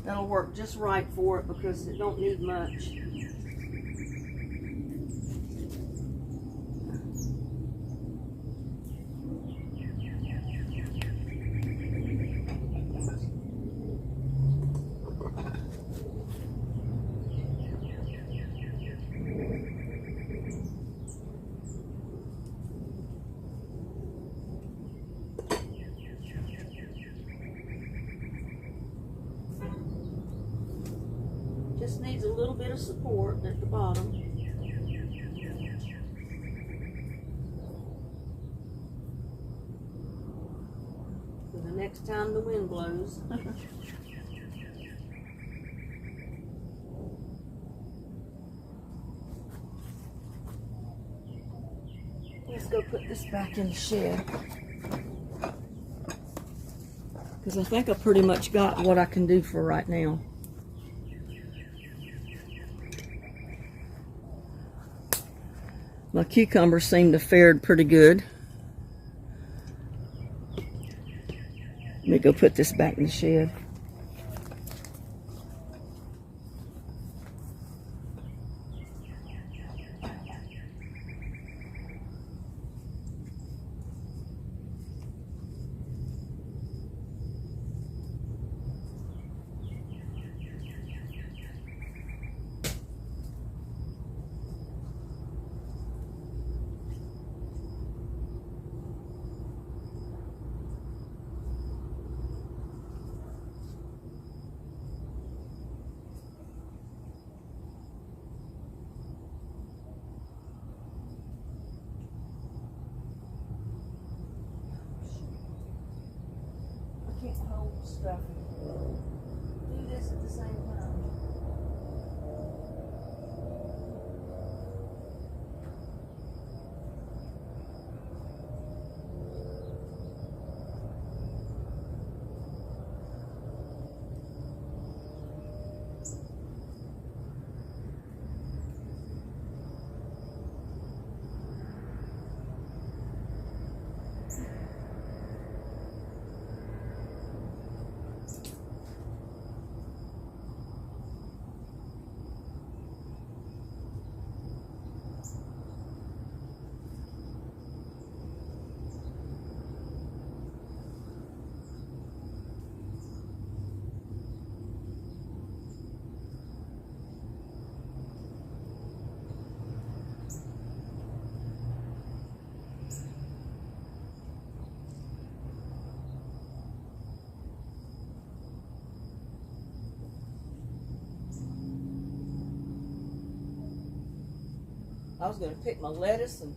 Speaker 1: That'll work just right for it because it don't need much. of support at the bottom. For the next time the wind blows. Let's go put this back in the shed. Because I think I pretty much got what I can do for right now. My cucumbers seem to have fared pretty good. Let me go put this back in the shed. Hold stuff. Do this at the same time. I was going to pick my lettuce and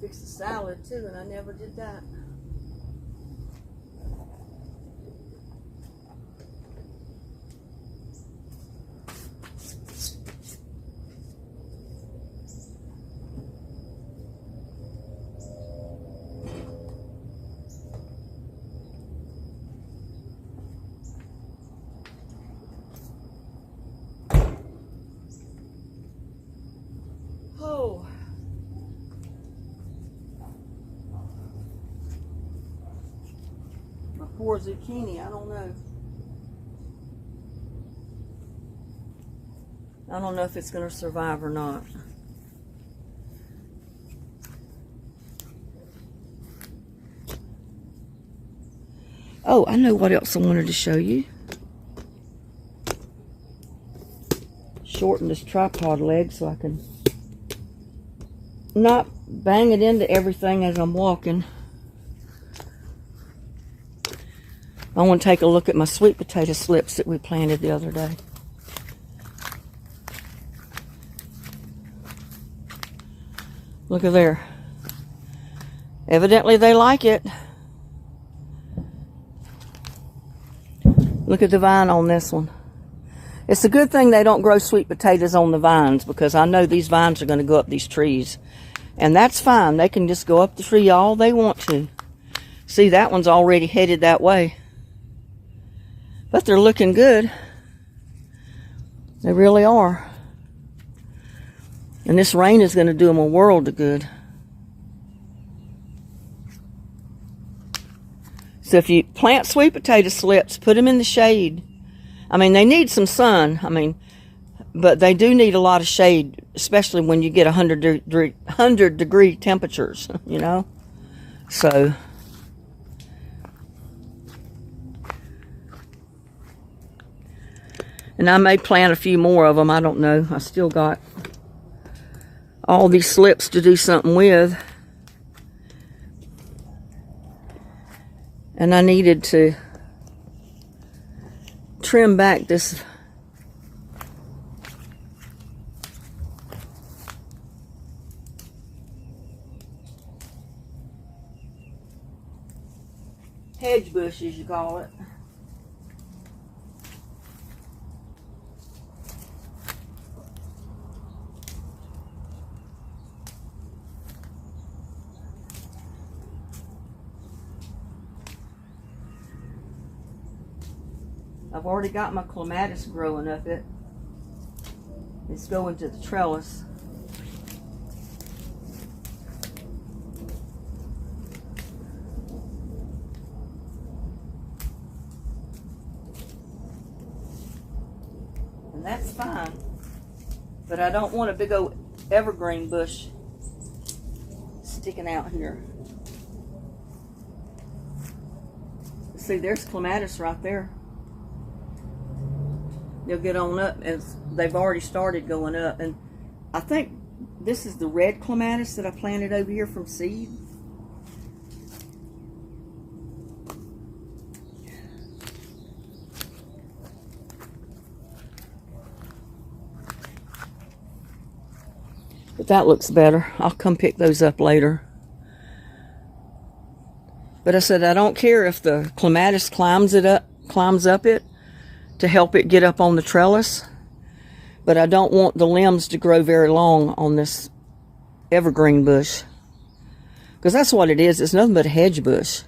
Speaker 1: fix the salad too, and I never did that. Oh. My poor zucchini, I don't know. I don't know if it's going to survive or not. Oh, I know what else I wanted to show you. Shorten this tripod leg so I can not bang it into everything as I'm walking. I want to take a look at my sweet potato slips that we planted the other day. Look at there. Evidently they like it. Look at the vine on this one. It's a good thing they don't grow sweet potatoes on the vines, because I know these vines are going to go up these trees. And that's fine. They can just go up the tree all they want to. See, that one's already headed that way. But they're looking good. They really are. And this rain is going to do them a world of good. So if you plant sweet potato slips, put them in the shade. I mean, they need some sun. I mean, but they do need a lot of shade, especially when you get 100 degree temperatures, you know. So, and I may plant a few more of them. I don't know. I still got all these slips to do something with. And I needed to trim back this hedge bush, as you call it. I've already got my clematis growing up it. It's going to the trellis. And that's fine. But I don't want a big old evergreen bush sticking out here. See, there's clematis right there. They'll get on up as they've already started going up. And I think this is the red clematis that I planted over here from seed. But that looks better. I'll come pick those up later. But I said I don't care if the clematis climbs up it to help it get up on the trellis, but I don't want the limbs to grow very long on this evergreen bush, because that's what it is. It's nothing but a hedge bush.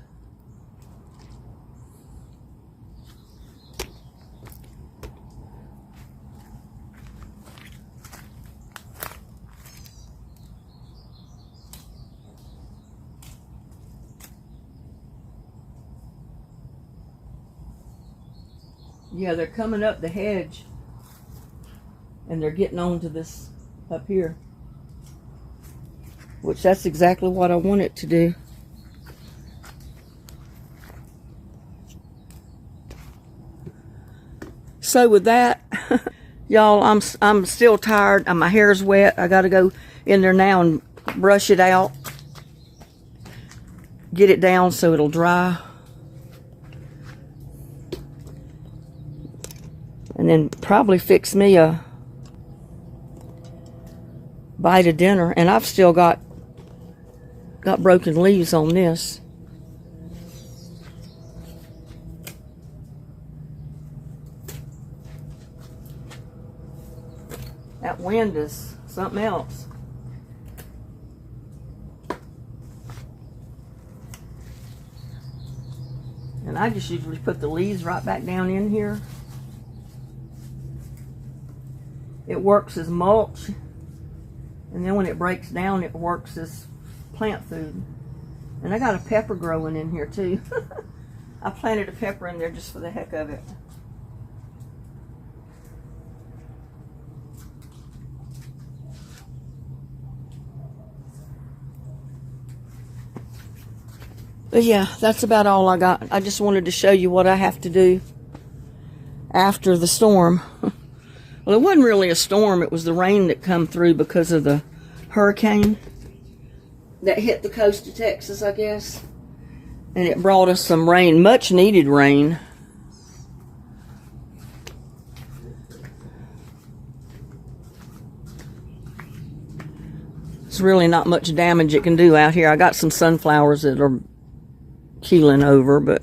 Speaker 1: Yeah, they're coming up the hedge and they're getting onto this up here, which that's exactly what I want it to do. So with that, y'all, I'm still tired. My hair's wet. I got to go in there now and brush it out, get it down so it'll dry. And then probably fix me a bite of dinner. And I've still got broken leaves on this. That wind is something else. And I just usually put the leaves right back down in here. It works as mulch, and then when it breaks down, it works as plant food. And I got a pepper growing in here too. I planted a pepper in there just for the heck of it. But yeah, that's about all I got. I just wanted to show you what I have to do after the storm. Well, it wasn't really a storm. It was the rain that come through because of the hurricane that hit the coast of Texas, I guess. And it brought us some rain, much needed rain. It's really not much damage it can do out here. I got some sunflowers that are keeling over, but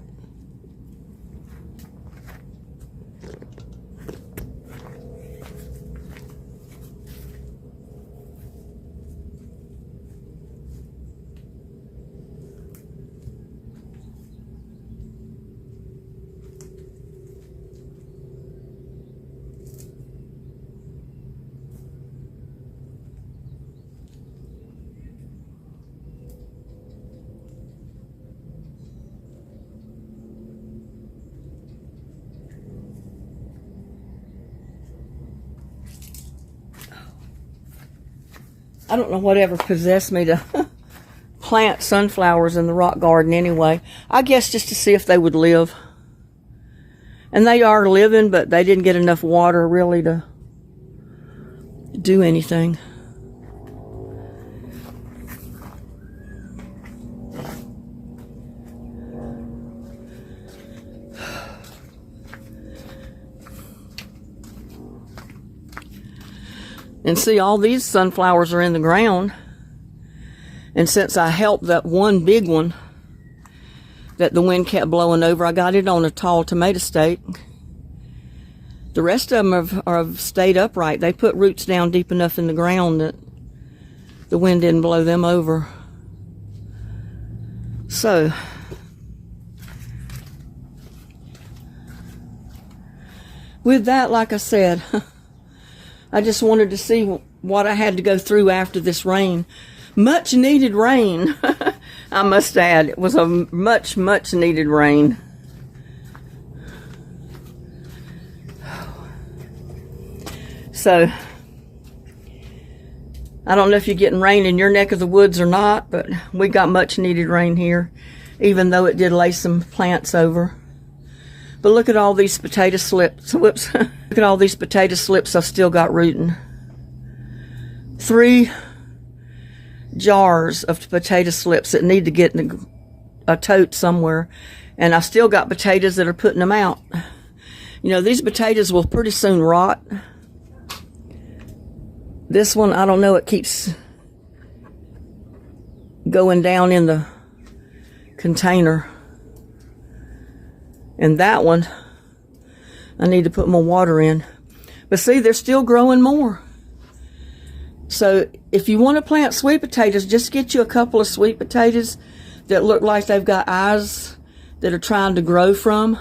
Speaker 1: I don't know whatever possessed me to plant sunflowers in the rock garden anyway. I guess just to see if they would live. And they are living, but they didn't get enough water really to do anything. And see, all these sunflowers are in the ground. And since I helped that one big one that the wind kept blowing over, I got it on a tall tomato stake. The rest of them have stayed upright. They put roots down deep enough in the ground that the wind didn't blow them over. So, with that, like I said, I just wanted to see what I had to go through after this rain. Much needed rain, I must add. It was a much needed rain. So, I don't know if you're getting rain in your neck of the woods or not, but we got much needed rain here, even though it did lay some plants over. But look at all these potato slips. Whoops. Look at all these potato slips I've still got rooting. 3 jars of potato slips that need to get in a tote somewhere. And I've still got potatoes that are putting them out. You know, these potatoes will pretty soon rot. This one, I don't know, it keeps going down in the container. And that one, I need to put more water in. But see, they're still growing more. So if you want to plant sweet potatoes, just get you a couple of sweet potatoes that look like they've got eyes that are trying to grow from.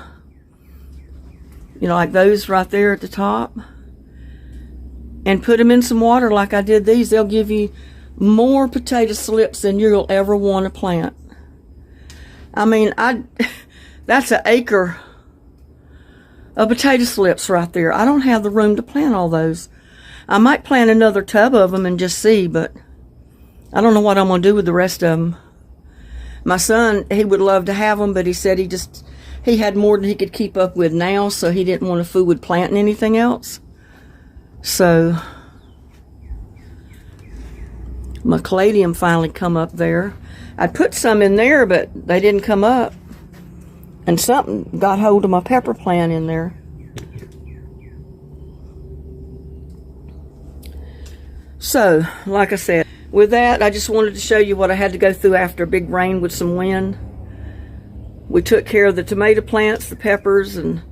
Speaker 1: You know, like those right there at the top. And put them in some water like I did these. They'll give you more potato slips than you'll ever want to plant. I mean, that's an acre of potato slips right there. I don't have the room to plant all those. I might plant another tub of them and just see, but I don't know what I'm going to do with the rest of them. My son, he would love to have them, but he said he had more than he could keep up with now, so he didn't want to fool with planting anything else. So, my caladium finally come up there. I put some in there, but they didn't come up. And something got hold of my pepper plant in there. So, like I said, with that, I just wanted to show you what I had to go through after a big rain with some wind. We took care of the tomato plants, the peppers, and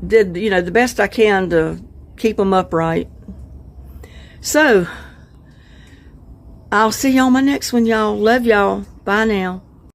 Speaker 1: did, you know, the best I can to keep them upright. So, I'll see y'all on my next one, y'all. Love y'all. Bye now.